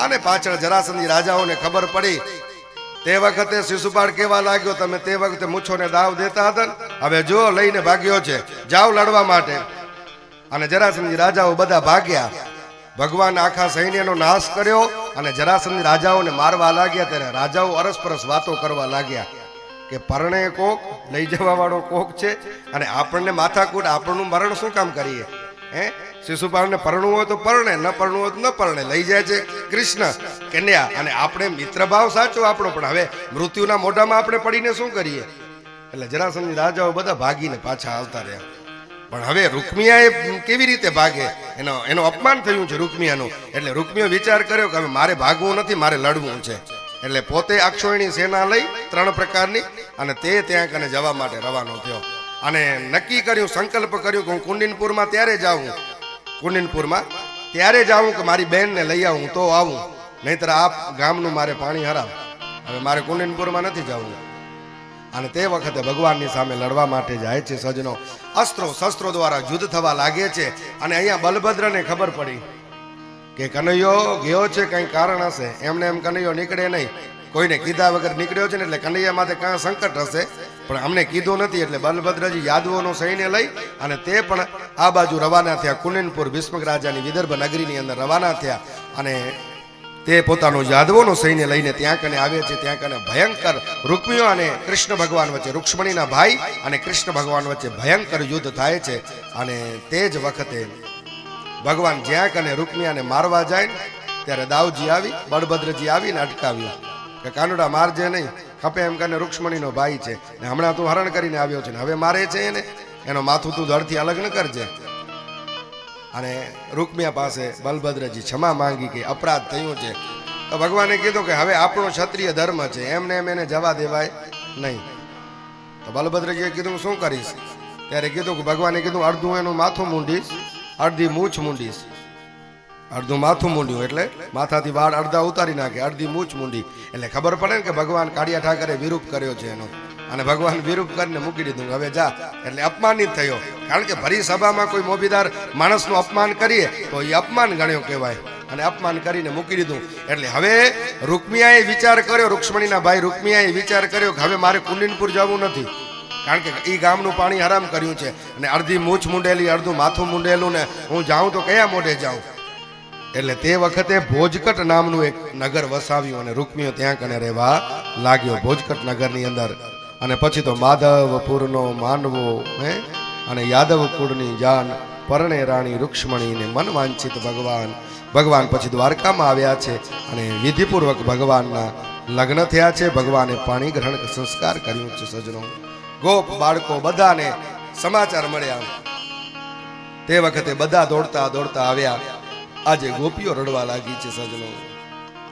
અને પાછળ જરાસંધી રાજાઓને ખબર પડી. તે વખતે શિશુપાળ કેવા લાગ્યો, તમે તે વખતે મૂછોને દાવ દેતા હતા, હવે જો લઈને ભાગ્યો છે, જાઓ લડવા માટે. અને જરાસંધી રાજાઓ બધા ભાગ્યા. ભગવાન આખા સૈન્યનો નાશ કર્યો અને જરાસંધી રાજાઓને મારવા લાગ્યા. ત્યારે રાજાઓ અરસપરસ વાતો કરવા લાગ્યા કે પરણે કોક, લઈ જવા વાળો કોક છે, અને આપણને માથાકૂટ, આપણનું મરણ શું કામ કરીએ? શિશુપાળને પરણવું હોય તો પરણે, ન પરણવું હોય તો ન પરણે. લઈ જાય છે કૃષ્ણ કન્યા. અને આપણે મિત્ર ભાવ સાચો આપણો, પણ હવે મૃત્યુના મોઢામાં આપણે પડીને શું કરીએ? એટલે જરાસંઘની રાજાઓ બધા ભાગીને પાછા આવતા રહ્યા. પણ હવે રૂકમિયાએ કેવી રીતે ભાગે, એનો અપમાન થયું છે રૂકમિયાનું. એટલે રૂકમિયો વિચાર કર્યો કે હવે મારે ભાગવું નથી, મારે લડવું છે. એટલે પોતે અક્ષોહિણી સેના લઈ 3 પ્રકારની અને તે ત્યાં કને જવા માટે રવાનો થયો. અને નક્કી કર્યું, સંકલ્પ કર્યું કે હું કુંડિનપુરમાં ત્યારે જાઉં, કુંડિનપુરમાં ત્યારે જાઉં કે મારી બહેનને લઈ આવું તો આવું, નહીતર આ ગામનું મારે પાણી હરાવ. હવે મારે કુંડિનપુરમાં નથી જવું. અને તે વખતે ભગવાનની સામે લડવા માટે જાય છે સજનો. અસ્ત્રો શસ્ત્રો દ્વારા યુદ્ધ થવા લાગે છે. અને અહીંયા બલભદ્રને ખબર પડી કે કનૈયો ગયો છે, કંઈ કારણ હશે. એમને એમ કનૈયો નીકળે નહીં, કોઈને કીધા વગર નીકળ્યો છે ને, એટલે કનૈયા માટે કાં સંકટ હશે, પણ અમને કીધું નથી. એટલે બલભદ્રજી યાદવોનો સૈન્ય લઈ અને તે પણ આ બાજુ રવાના થયા. કુંડિનપુર ભીષ્મક રાજાની વિદર્ભ નગરીની અંદર રવાના થયા. અને તે પોતાનું યાદવોનું સૈન્ય લઈને ત્યાં કને આવે છે. ત્યાં કને ભયંકર રૂકમિયો અને કૃષ્ણ ભગવાન વચ્ચે, રૂક્ષ્મણીના ભાઈ અને કૃષ્ણ ભગવાન વચ્ચે ભયંકર યુદ્ધ થાય છે. અને તે જ વખતે ભગવાન જ્યાં કને રૂકમિયાને મારવા જાય ત્યારે દાઉજી આવી, બળભદ્રજી આવીને અટકાવ્યું કે કાનુડા મારજે નહીં, ખપે એમ કરીને રૂક્ષ્મણીનો ભાઈ છે ને હમણાં તું હરણ કરીને આવ્યો છે ને હવે મારે છે એને, એનો માથું તું ધડથી અલગ ન કરજે. અને રૂકમિયા પાસે બલભદ્રજી ક્ષમા માંગી કે અપરાધ થયો છે. તો ભગવાને કીધું કે હવે આપણો ક્ષત્રિય ધર્મ છે, એમને એમ એને જવા દેવાય નહીં. તો બલભદ્રજીએ કીધું શું કરીશ? ત્યારે કીધું કે ભગવાને કીધું અડધું એનું માથું મૂંડીશ, અડધી મૂછ મૂંડીશ. અડધું માથું મૂંડ્યું એટલે માથાથી વાળ અડધા ઉતારી નાખે, અડધી મૂછ મૂંડી. એટલે ખબર પડે ને કે ભગવાન કાળિયા ઠાકરે વિરૂપ કર્યો છે એનો. અને ભગવાન વિરૂપ કરીને મૂકી દીધું, હવે જા. એટલે અપમાનિત થયો. કારણ કે ભરી સભામાં કોઈ મોભીદાર માણસનું અપમાન કરીએ તો એ અપમાન ગણ્યો કહેવાય. અને અપમાન કરીને મૂકી દીધું. એટલે હવે રૂકમિયાએ વિચાર કર્યો, રૂક્ષ્મણીના ભાઈ રૂકમિયાએ વિચાર કર્યો કે હવે મારે કુંડિનપુર જવું નથી, કારણ કે એ ગામનું પાણી હરામ કર્યું છે. અને અડધી મૂછ મૂંડેલી, અડધું માથું મૂંડેલું ને હું જાઉં તો કયા મોઢે જાઉં? એટલે તે વખતે ભોજકટ નામનું એક નગર વસાવ્યું અને રૂકમિયો ત્યાં કને રહેવા લાગ્યો, ભોજકટ નગરની અંદર. અને પછી તો માધવપુરનો માનવો અને યાદવ કુળની જાન પરણે રાણી રૂક્ષ્મણીને મન વાંછિત ભગવાન પછી દ્વારકામાં આવ્યા છે. અને વિધિપૂર્વક ભગવાનના લગ્ન થયા છે. ભગવાને પાણી ગ્રહણ સંસ્કાર કર્યું છે સજનો. ગોપ બાળકો બધાને સમાચાર મળ્યા. તે વખતે બધા દોડતા દોડતા આવ્યા. આજે ગોપીઓ રડવા લાગી છે સજનો,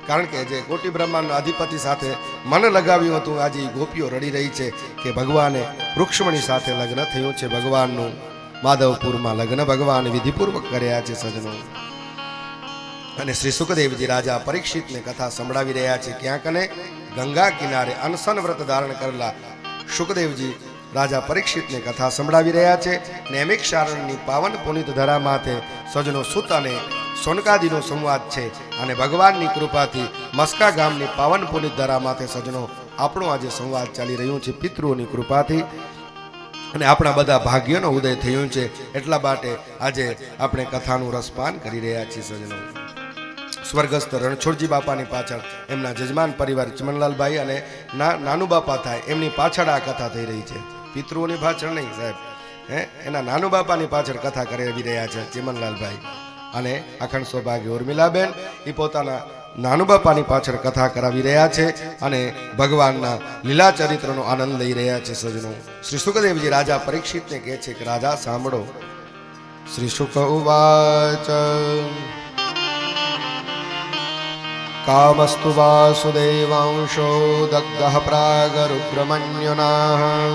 કારણ કે જે કોટી બ્રહ્માંડના અધિપતિ સાથે મન લગાવ્યું હતું, આજે ગોપીઓ રડી રહી છે કે ભગવાને રૂક્ષ્મણી સાથે લગ્ન થયું છે. ભગવાનનું માધવપુરમાં લગ્ન ભગવાન વિધિપૂર્વક કર્યા છે સજનો. અને શ્રી સુખદેવજી રાજા પરીક્ષિતને કથા સંભળાવી રહ્યા છે. ક્યાંક ને ગંગા કિનારે અનશન વ્રત ધારણ કરેલા સુખદેવજી રાજા પરીક્ષિતને કથા સંભળાવી રહ્યા છે. નૈમિક શારણની પાવન પુનિત ધરા માથે સજનો સુત અને સોનકાદીનો સંવાદ છે. અને ભગવાનની કૃપાથી મસ્કા ગામની પાવન પુનિત ધરા માથે સજનો આપણો આજે સંવાદ ચાલી રહ્યું છે પિતૃઓની કૃપાથી. અને આપણા બધા ભાગ્યોનો ઉદય થયો છે. એટલા માટે આજે આપણે કથાનું રસપાન કરી રહ્યા છીએ સજનો. સ્વર્ગસ્થ રણછોડજી બાપાની પાછળ એમના જજમાન પરિવાર ચમનલાલભાઈ અને નાનુ બાપા થાય એમની પાછળ આ કથા થઈ રહી છે, પિતૃઓની પાછળ નહીં સાહેબ. એના નાનુ બાપાની પાછળ કથા કરાવી રહ્યા છે ચમનલાલભાઈ. અને અખંડ સૌભાગ્ય ઉર્મિલાબેન એ પોતાના નાનુ બાપાની પાછળ કથા કરાવી રહ્યા છે અને ભગવાનના લીલા ચરિત્રનો આનંદ લઈ રહ્યા છે સજનો. શ્રી સુખદેવજી રાજા પરીક્ષિતને કહે છે કે રાજા સાંભળો. શ્રી શુક ઉવાચ કામસ્તુ વાસુદેવાંશો દગ્ધઃ પ્રાગરુદ્રમન્યુના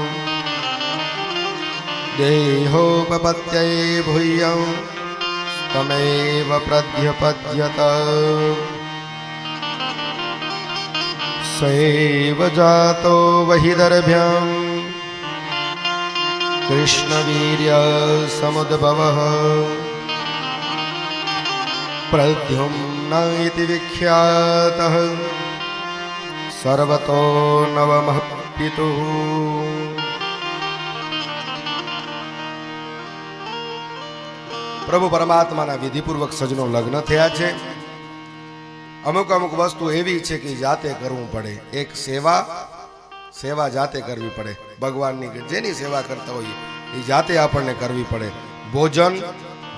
દેહોપપત્યૈ ભૂયં તમેવ પ્રધ્યપદ્યત સૈવ જાતો વહિદર્ભ્યં કૃષ્ણવીર્ય સમુદ્ભવઃ પ્રદ્યુમ્ન ઇતિ વિખ્યાતઃ સર્વતો નવમઃ પિતુઃ. પ્રભુ પરમાત્માના વિધિપૂર્વક સજનો લગ્ન થયા છે. અમુક અમુક વસ્તુ એવી છે કે જાતે કરવું પડે. એક સેવા જાતે કરવી પડે ભગવાનની. જેની સેવા કરતા હોઈએ એ જાતે આપણને કરવી પડે. ભોજન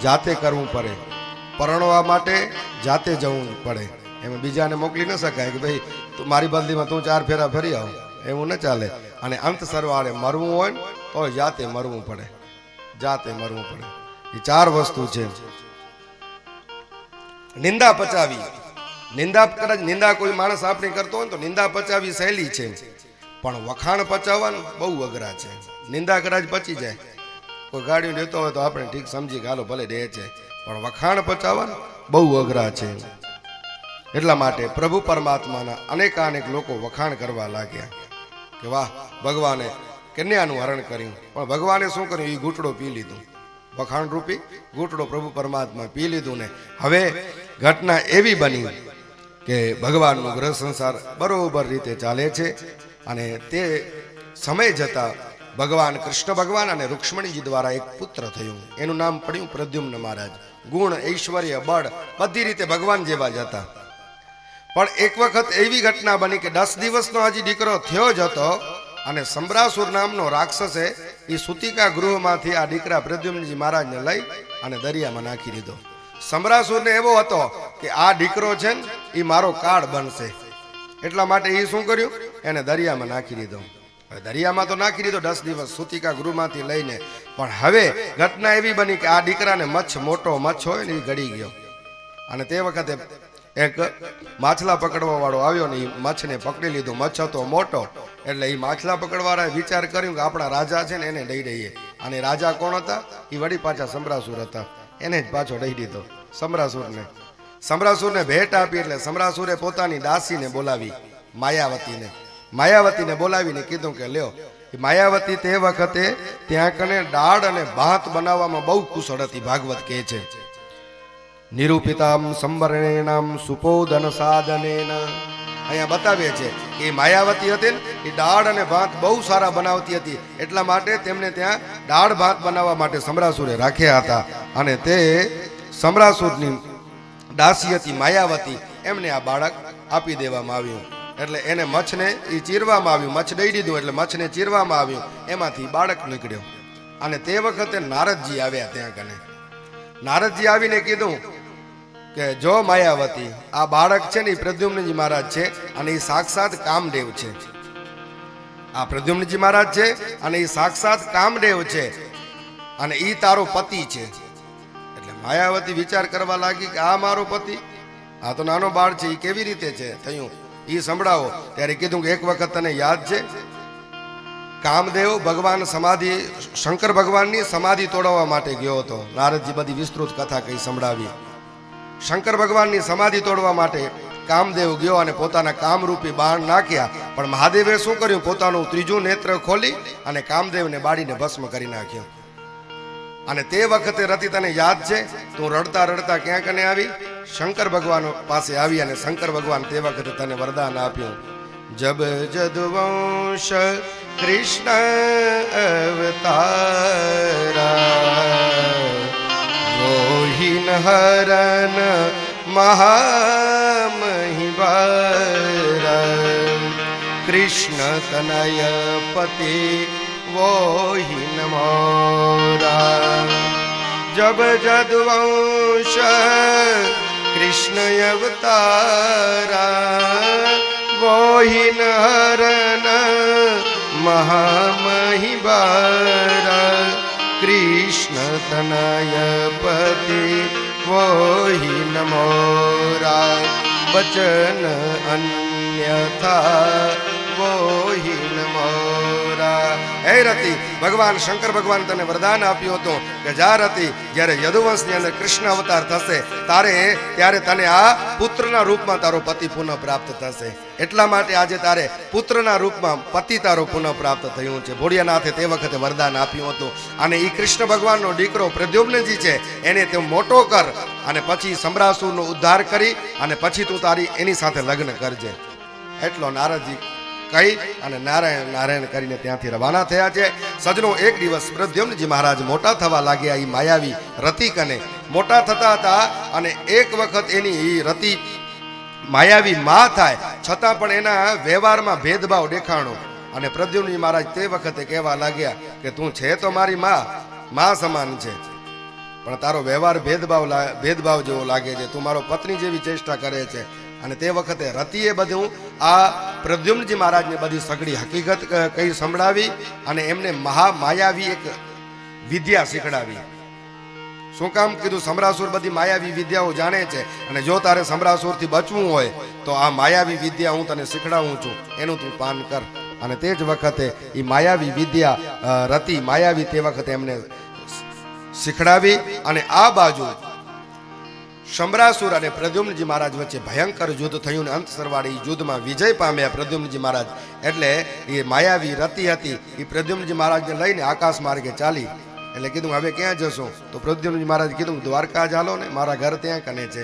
જાતે કરવું પડે. પરણવા માટે જાતે જવું પડે. એમાં બીજાને મોકલી ન શકાય કે ભાઈ તું મારી બદલીમાં તું 4 ફેરા ફરી આવ, એવું ન ચાલે. અને અંત સરવાળે મરવું હોય ને તો જાતે મરવું પડે, જાતે મરવું પડે. એ 4 વસ્તુ છે. નિંદા પચાવી. નિંદા કદાચ નિંદા કોઈ માણસ આપણી કરતો હોય તો નિંદા પચાવી સહેલી છે, પણ વખાણ પચાવવાનું બહુ અઘરા છે. નિંદા કદાચ પચી જાય, કોઈ ગાડી લેતો હોય તો આપણે ઠીક સમજી કે હાલો ભલે દે છે, પણ વખાણ પચાવવાનું બહુ અઘરા છે. એટલા માટે પ્રભુ પરમાત્માના અનેકાનેક લોકો વખાણ કરવા લાગ્યા કે વાહ, ભગવાને કન્યાનું હરણ કર્યું. પણ ભગવાને શું કર્યું? એ ઘૂંટડો પી લીધું. વખાણ રૂપી ઘૂંટડો પ્રભુ પરમાત્મા પી લીધું ને હવે ઘટના એવી બની કે ભગવાનનો ગ્રહ સંસાર બરોબર રીતે ચાલે છે. અને તે સમય જતા ભગવાન કૃષ્ણ ભગવાન અને રૂક્ષ્મણીજી દ્વારા એક પુત્ર થયું. એનું નામ પડ્યું પ્રદ્યુમ્ન મહારાજ. ગુણ, ઐશ્વર્ય, બળ બધી રીતે ભગવાન જેવા જ હતા. પણ એક વખત એવી ઘટના બની કે 10 દિવસનો હજી દીકરો થયો જ હતો અને સંબરાસુર નામનો રાક્ષસે એ સુતિકા ગૃહમાંથી આ દીકરા પ્રદ્યુમ્નજી મહારાજને લઈ અને દરિયામાં નાખી દીધો. સંબરાસુરને એવો હતો કે આ દીકરો છે ને એ મારો કાળ બનશે, એટલા માટે એ શું કર્યું? એને દરિયામાં નાખી દીધો. દરિયામાં તો નાખી દીધો 10 દિવસ સુતિકા ગૃહમાંથી લઈને. પણ હવે ઘટના એવી બની કે આ દીકરાને મોટો મચ્છ હોય ને એ ગળી ગયો. અને તે વખતે એક માછલા પકડવા વાળો આવ્યો ને એ મચ્છને પકડી લીધું. મચ્છ હતો મોટો, એટલે એ માછલા પકડવાળાએ વિચાર કર્યું કે આપણા રાજા છે ને એને દઈ દઈએ. અને રાજા કોણ હતા? એ વળી પાછા સંબરાસુર હતા. એને જ પાછો દઈ દીધો સંબરાસુરને. સંબરાસુરને ભેટ આપી એટલે સંબરાસુરે પોતાની દાસીને બોલાવી, માયાવતીને બોલાવીને કીધું કે લ્યો. માયાવતી તે વખતે ત્યાં કને દાળ અને ભાત બનાવવામાં બહુ કુશળ હતી. ભાગવત કહે છે નિરૂપિતામ સંવર્ણેનામ સુપોદન સાધનેન. અહીંયા બતાવે છે કે માયાવતી હતી ને એ દાળ અને ભાત બહુ સારા બનાવતી હતી, એટલા માટે તેમને ત્યાં દાળ ભાત બનાવવા માટે સંબરાસુરે રાખ્યા હતા. અને તે સંબરાસુરની દાસી હતી માયાવતી, એમને આ બાળક આપી દેવામાં આવ્યું. એટલે એને મચ્છને એ ચીરવામાં આવ્યું, મચ્છ દઈ દીધું એટલે મચ્છને ચીરવામાં આવ્યું, એમાંથી બાળક નીકળ્યો. અને તે વખતે નારદજી આવ્યા ત્યાં કને. નારદજી આવીને કીધું કે જો માયાવતી, આ બાળક છે ને એ પ્રદ્યુમ્નજી મહારાજ છે અને એ સાક્ષાત કામદેવ છે. આ પ્રદ્યુમ્નજી મહારાજ છે અને એ સાક્ષાત કામદેવ છે અને એ તારો પતિ છે. એટલે માયાવતી વિચાર કરવા લાગી કે આ મારો પતિ, આ તો નાનો બાળ છે, એ કેવી રીતે છે થયું? એ સંભળાવો. ત્યારે કીધું કે એક વખત તને યાદ છે કામદેવ ભગવાન શંકર ભગવાનની સમાધિ તોડવા માટે ગયો હતો. નારદજી બધી વિસ્તૃત કથા કઈ સંભળાવી. શંકર ભગવાનની સમાધિ તોડવા માટે કામદેવ ગયો અને પોતાના કામરૂપી બાણ નાખ્યા. પણ મહાદેવે શું કર્યું? પોતાનું ત્રીજું નેત્ર ખોલી અને કામદેવને બાળીને ભસ્મ કરી નાખ્યો. અને તે વખતે રતિ તને યાદ છે? તું રડતા રડતા ક્યાં કને આવી? શંકર ભગવાન પાસે આવી અને શંકર ભગવાન તે વખતે તને વરદાન આપ્યું. જબ જદવંશ કૃષ્ણ અવતારા રોહિન હરન મહામહિવારા કૃષ્ણ તનય પતિ વોહિન મોરા. જબ જદવંશ કૃષ્ણ અવતારા વોહિન હરન મહામહિવારા કૃષ્ણ તનય પતિ વોહિન મોરા. વચન અન્યથા વોહિન મોરા. હે રતિ, ભગવાન શંકર ભગવાન તને વરદાન આપ્યું હતું કે જા રતિ, જ્યારે યદુવંશની અંદર કૃષ્ણ અવતાર થશે ત્યારે તને આ પુત્રના રૂપમાં તારો પતિ પુનઃ પ્રાપ્ત થશે. એટલા માટે આજે તારે પુત્રના રૂપમાં પતિ તારો પુનઃ પ્રાપ્ત થયું છે. ભોળિયાનાથે તે વખતે વરદાન આપ્યું હતું. અને એ કૃષ્ણ ભગવાનનો દીકરો પ્રદ્યુમ્નજી છે, એને તે મોટો કર અને પછી સંબરાસુરનો ઉદ્ધાર કરી અને પછી તું એની સાથે લગ્ન કરજે. એટલો નારદજી કહી અને નારાયણ નારાયણ કરીને ત્યાંથી રવાના થયા છે. સજનો, એક દિવસ પ્રદ્યુમ્નજી મહારાજ મોટા થવા લાગ્યા. એ માયાવી રતિ કને મોટા થતા હતા અને એક વખત એની રતિ માયાવી માં થાય છતાં પણ એના વ્યવહારમાં ભેદભાવ દેખાણો. અને પ્રદ્યુમ્નજી મહારાજ તે વખતે કહેવા લાગ્યા કે તું છે તો મારી માં સમાન છે, પણ તારો વ્યવહાર ભેદભાવ જેવો લાગે છે. તું મારો પત્ની જેવી ચેષ્ટા કરે છે અને તે વખતે રતિએ બધું આ પ્રદ્યુમ્નજી મહારાજને બધી સઘળી હકીકત કઈ સંભળાવી અને એમને મહામાયાવી એક વિદ્યા શીખડાવી. શું કામ કીધું? સમરાસુર બધી માયાવી વિદ્યાઓ જાણે છે અને જો તારે સમરાસુરથી બચવું હોય તો આ માયાવી વિદ્યા હું તને શીખડાવું છું, એનું તું પાન કર. અને તે જ વખતે એ માયાવી વિદ્યા રતિ માયાવી તે વખતે એમને શીખડાવી. અને આ બાજુ સમરાસુર અને પ્રદ્યુમ્નજી મહારાજ વચ્ચે ભયંકર યુદ્ધ થયું ને અંત સરવાળે એ યુદ્ધમાં વિજય પામ્યા પ્રદ્યુમ્નજી મહારાજ. એટલે એ માયાવી રતિ હતી એ પ્રદ્યુમ્નજી મહારાજને લઈને આકાશ માર્ગે ચાલી. એટલે કીધું હવે ક્યાં જશો? તો પ્રદ્યુમ્નજી મહારાજ કીધું દ્વારકા ચાલો ને, મારા ઘર ત્યાં કને છે.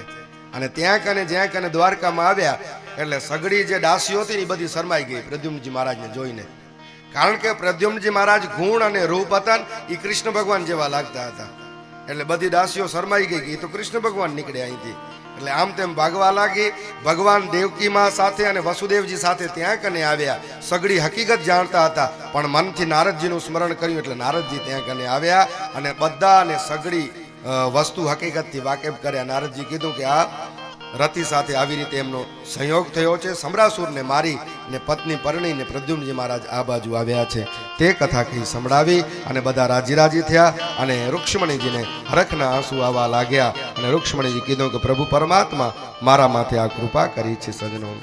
અને ત્યાં કને જ્યાં કને દ્વારકામાં આવ્યા એટલે સગડી જે દાસીઓ હતી ને એ બધી શરમાઈ ગઈ પ્રદ્યુમ્નજી મહારાજને જોઈને. કારણ કે પ્રદ્યુમ્નજી મહારાજ ગુણ અને રૂપ હતા એ કૃષ્ણ ભગવાન જેવા લાગતા હતા. એટલે બધી દાસીઓ શરમાઈ ગઈ કે એ તો કૃષ્ણ ભગવાન નીકળ્યા અહીંથી. એટલે આમ તેમ ભાગવા લાગી. ભગવાન દેવકી માં સાથે અને વસુદેવજી સાથે ત્યાં કને આવ્યા. સગડી હકીકત જાણતા હતા પણ મનથી નારદજીનું સ્મરણ કર્યું એટલે નારદજી ત્યાં કને આવ્યા અને બધાને સગડી વસ્તુ હકીકતથી વાકેફ કર્યા. નારદજી કીધું કે આ રતિ સાથે આવી રીતે એમનો સંયોગ થયો છે. સમરાસુરને મારી ને પત્ની પરણીને પ્રદ્યુમ્નજી મહારાજ આ બાજુ આવ્યા છે. તે કથા કહી સંભળાવી અને બધા રાજી થયા. અને રૂક્ષ્મણીજીને હરખના આંસુ આવવા લાગ્યા. અને રૂક્ષ્મણીજી કીધું કે પ્રભુ પરમાત્મા મારા માથે આ કૃપા કરી છે. સજનો,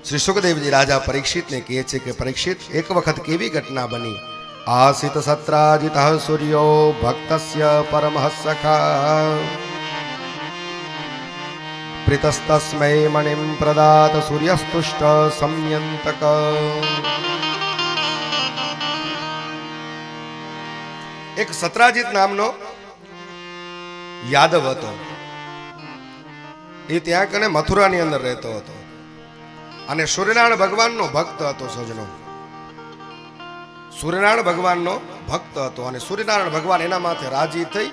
શ્રી સુખદેવજી રાજા પરીક્ષિતને કહે છે કે પરીક્ષિત, એક વખત કેવી ઘટના બની. આસિત સત્રાજિત સૂર્યો ભક્તસ્ય પરમઃ સખા પ્રીતસ્તસ્મૈ મણિમ પ્રદાત સૂર્યસ્તુષ્ટ સંયંતક. એક સત્રાજીત નામનો યાદવ હતો. એ ત્યાં કને મથુરાની અંદર રહેતો હતો અને સૂર્યનારાયણ ભગવાનનો ભક્ત હતો. સજનો, સૂર્યનારાયણ ભગવાનનો ભક્ત હતો અને સૂર્યનારાયણ ભગવાન એના માથે રાજી થઈ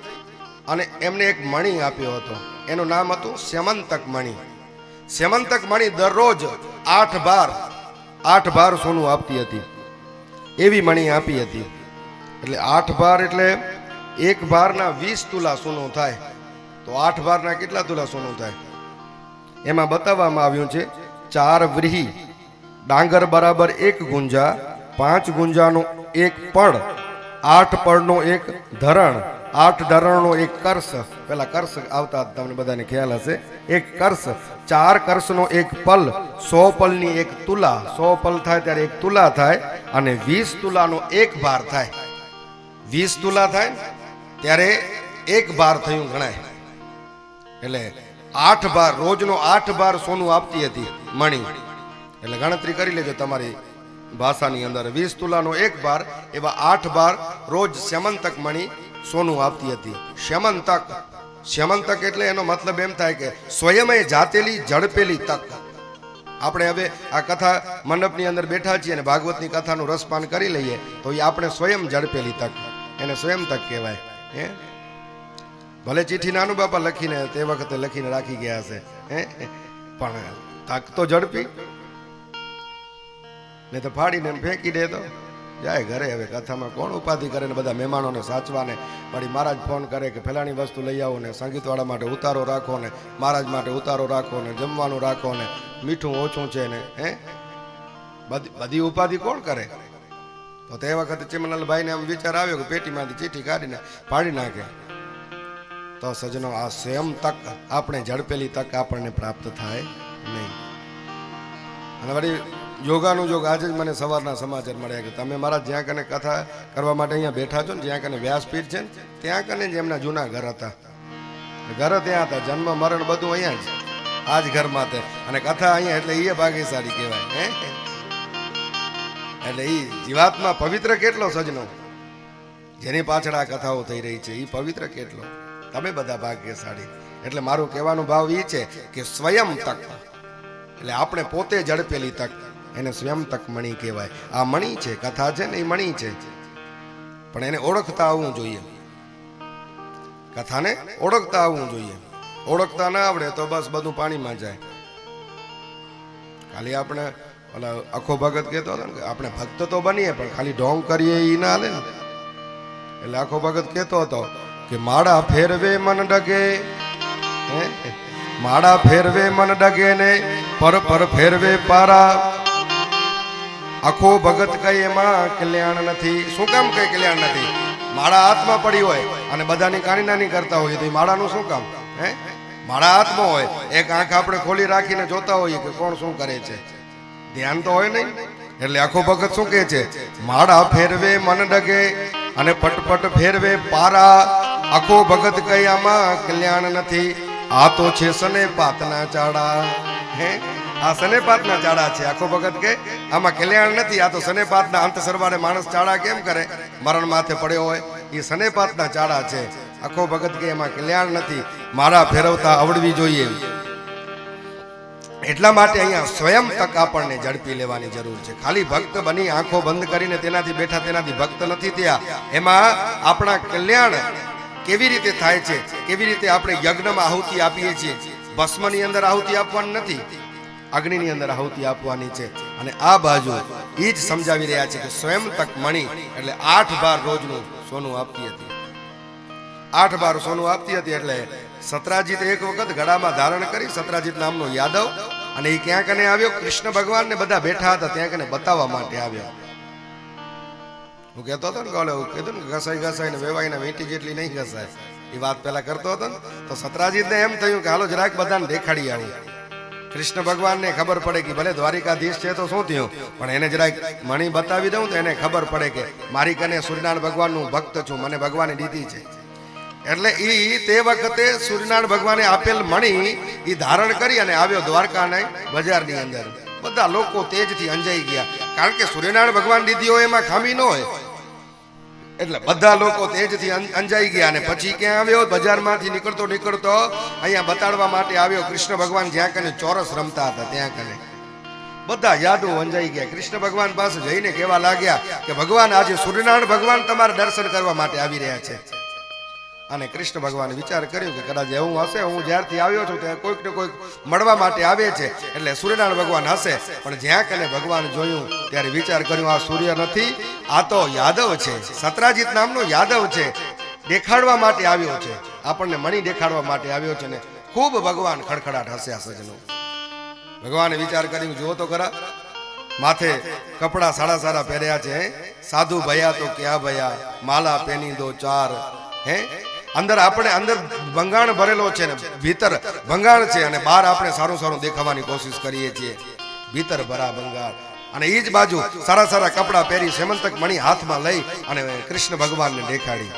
અને એમને એક મણી આપ્યો હતો. એનું નામ હતું સ્યમંતક મણી. સ્યમંતક મણી દરરોજ 8 ભાર સોનું આપતી હતી. એવી મણી આપી હતી. એટલે 8 ભાર એટલે એક ભારના 20 તુલા સોનું થાય. તો 8 ભારના કેટલા તુલા સોનું થાય? એમાં બતાવવામાં આવ્યું છે 4 વ્રીહી ડાંગર બરાબર 1 ગુંજા, 5 ગુંજાનો 1 પડ, 8 પડનો 1 ધરણ, 8 ધરણનો 1 કરસ. પેલા કરસ આવતા તમને બધાને ખ્યાલ હશે. 1 કરસ, 4 કરસનો 1 પલ, 100 પલની 1 તુલા. 100 પલ થાય ત્યારે 1 તુલા થાય અને 20 તુલાનો 1 ભાર થાય. 20 તુલા થાય ત્યારે 1 ભાર થયું ગણાય. એટલે 8 ભાર, રોજનો 8 ભાર સોનું આપતી હતી મણી. એટલે ગણતરી કરી લેજો તમારી ભાષાની અંદર. 20 તુલાનો 1 ભાર એવા 8 ભાર રોજ સ્યમંતક મણી સોનું આપતી હતી. સ્યમંતક, સ્યમંતક એટલે એનો મતલબ એમ થાય કે સ્વયમે જાતેલી ઝડપેલી તક. આપણે હવે આ કથા મંડપની અંદર બેઠા છીએ અને ભાગવતની કથાનું રસપાન કરી લઈએ તો એ આપણે સ્વયં ઝડપેલી તક, એને સ્વયં તક કહેવાય. હે, ભલે ચિઠ્ઠી નાનું બાપા લખીને તે વખતે લખીને રાખી ગયા હશે, પણ તક તો ઝડપી ને તો ફાડીને ફેંકી દે તો જાય ઘરે. હવે કથામાં કોણ ઉપાધિ કરે ને બધા મહેમાનોને સાચવાને. વળી મહારાજ ફોન કરે કે ફલાણી વસ્તુ લઈ આવો ને, સંગીતવાળા માટે ઉતારો રાખો ને, મહારાજ માટે ઉતારો રાખો ને, જમવાનું રાખો ને, મીઠું ઓછું છે ને. બધી ઉપાધિ કોણ કરે? તો તે વખતે ચિમનલભાઈને આમ વિચાર આવ્યો કે પેટીમાંથી ચીઠી કાઢીને ફાડી નાખે. તો સજનો, આ સ્વયં તક, આપણે ઝડપેલી તક આપણને પ્રાપ્ત થાય નહીં. અને વળી યોગાનું જોગ. આજે જ મને સવારના સમાચાર મળ્યા કે તમે મારા જ્યાં કને કથા કરવા માટે અહીંયા બેઠા છો ને, જ્યાં કને વ્યાસપીઠ છે ને ત્યાં કને જ એમના જૂના ઘર હતા. ઘર ત્યાં હતા, જન્મ મરણ બધું અહીંયા જ, આ જ ઘરમાં તે. અને કથા અહીંયા એટલે એ ભાગ્યશાળી કહેવાય. એટલે એ જીવાત્મા પવિત્ર કેટલો સજનો, જેની પાછળ આ કથાઓ થઈ રહી છે એ પવિત્ર કેટલો. તમે બધા ભાગ્યશાળી. એટલે મારું કહેવાનો ભાવ એ છે કે સ્વયં તક એટલે આપણે પોતે ઝડપેલી તક, એને સ્વયં તક મણી કહેવાય. આ મણી છે, કથા છે ને એ મણી છે, પણ એને ઓળખતા આવવું જોઈએ. કથાને ઓળખતા આવવું જોઈએ. ઓળખતા ના આવડે તો બસ બધું પાણીમાં જાય. ખાલી આપણે ઓલા અખો ભગત કહેતો હતો ને કે આપણે ભક્ત તો બનીએ પણ ખાલી ઢોંગ કરીએ એ ના હાલે ને. એટલે આખો ભગત કહેતો હતો કે માળા ફેરવે મન ડગે, માળા ફેરવે મન ડગે ને પર પર ફેરવે પારા આખો ભગત કઈ એમાં કલ્યાણ નથી. શું કામ કઈ કલ્યાણ નથી? માળા હાથમાં પડી હોય અને બધાની કાની નાની કરતા હોય તો એ માળાનું શું કામ? હે, માળા હાથમાં હોય, એક આંખ આપણે ખોલી રાખીને જોતા હોઈએ કે કોણ શું કરે છે, ધ્યાન તો હોય નહીં. એટલે આખો ભગત શું કહે છે? માળા ફેરવે મન ડગે અને પટપટ ફેરવે પારા આખો ભગત કઈ આમાં કલ્યાણ નથી. આ તો છે સનેપાતના ચાડા. હે, આ સનેપાતના ચાડા છે. આખો ભગત કે આમાં કલ્યાણ નથી. આ તો સનેપાતના અંત સરવાળે માણસ ચાડા કેમ કરે? મરણ માથે પડ્યો હોય એ સનેપાતના ચાડા છે. આખો ભગત કે એમાં કલ્યાણ નથી. મારા ફેરવતા આવડવી જોઈએ. એટલા માટે અહીંયા સ્વયં તક આપણને ઝડપી લેવાની જરૂર છે. ખાલી ભક્ત બની આંખો બંધ કરીને તેનાથી બેઠા તેનાથી ભક્ત નથી થયા. એમાં આપણા કલ્યાણ કેવી રીતે થાય છે, કેવી રીતે આપણે યજ્ઞમાં આહુતિ આપીએ છીએ. ભસ્મની અંદર આહુતિ આપવાની નથી, અગ્નિની અંદર આહુતિ આપવાની છે. અને આ બાજુ એ જ સમજાવી રહ્યા છે કે સ્વયં તક મણી એટલે 8 બાર રોજનું સોનું આપતી હતી. 8 બાર સોનું આપતી હતી. એટલે સતરાજીત એક વખત ગળામાં ધારણ કરી, સતરાજીત નામનો યાદવ, અને એ ક્યાં કને આવ્યો? કૃષ્ણ ભગવાનને બધા બેઠા હતા ત્યાં કને બતાવવા માટે આવ્યો. હું કહેતો હતો ને, કહો કીધું ને ઘસાઈ ઘસાઈને વેવાઈને વીંટી જેટલી નહીં ઘસાય, એ વાત પેલા કરતો હતો ને. તો સતરાજીતને એમ થયું કે હાલો જરાક બધાને દેખાડી આવી. કૃષ્ણ ભગવાનને ખબર પડે કે ભલે દ્વારિકાધીશ છે તો શું થયું, પણ એને જરાક મણી બતાવી દઉં તો એને ખબર પડે કે મારી કને સૂર્યનારાયણ ભગવાનનું ભક્ત છું, મને ભગવાને દીધી છે. એટલે ઈ તે વખતે સૂર્યનારાયણ ભગવાને આપેલ મણી ઈ ધારણ કરી અને આવ્યો દ્વારકાના બજારની અંદર. બધા લોકો તેજથી અંજાઈ ગયા, કારણ કે સૂર્યનારાયણ ભગવાન દીધી હોય એમાં ખામી ન હોય. એટલે બધા લોકો તેજથી અંજાઈ ગયા. અને પછી ક્યાં આવ્યો? બજારમાંથી નીકળતો નીકળતો અહીંયા બતાડવા માટે આવ્યો. કૃષ્ણ ભગવાન જ્યાં કને ચોરસ રમતા હતા ત્યાં કને બધા યાદો અંજાઈ ગયા. કૃષ્ણ ભગવાન પાસે જઈને કહેવા લાગ્યા કે ભગવાન, આજે સૂર્યનારાયણ ભગવાન તમારા દર્શન કરવા માટે આવી રહ્યા છે. અને કૃષ્ણ ભગવાને વિચાર કર્યો કે કદાચ એવું હશે, હું જ્યારથી આવ્યો છું ત્યાં કોઈક ને કોઈક મળવા માટે આવે છે, એટલે સૂર્યનારાયણ ભગવાન હશે. પણ જ્યાં કને ભગવાન જોયું ત્યારે વિચાર કર્યો આ સૂર્ય નથી, આ તો યાદવ છે, સતરાજીત નામનો યાદવ છે, દેખાડવા માટે આવ્યો છે, આપણને મણી દેખાડવા માટે આવ્યો છે. ને ખૂબ ભગવાન ખડખડાટ હસ્યા સજનો. ભગવાને વિચાર કર્યું, જુઓ તો ખરા, માથે કપડા સાડા સારા પહેર્યા છે. સાધુ ભયા તો ક્યાં ભયા, માલા પેની દો ચાર. હે, અંદર આપણે અંદર ભંગાણ ભરેલો છે ને ભીતર ભંગાણ છે, અને બહાર આપણે સારું સારું દેખાવાની કોશિશ કરીએ છીએ. ભીતર ભરા ભંગાણ. અને એ જ બાજુ સારા સારા કપડા પહેરી સેમંતક મણી હાથમાં લઈ અને કૃષ્ણ ભગવાનને દેખાડી.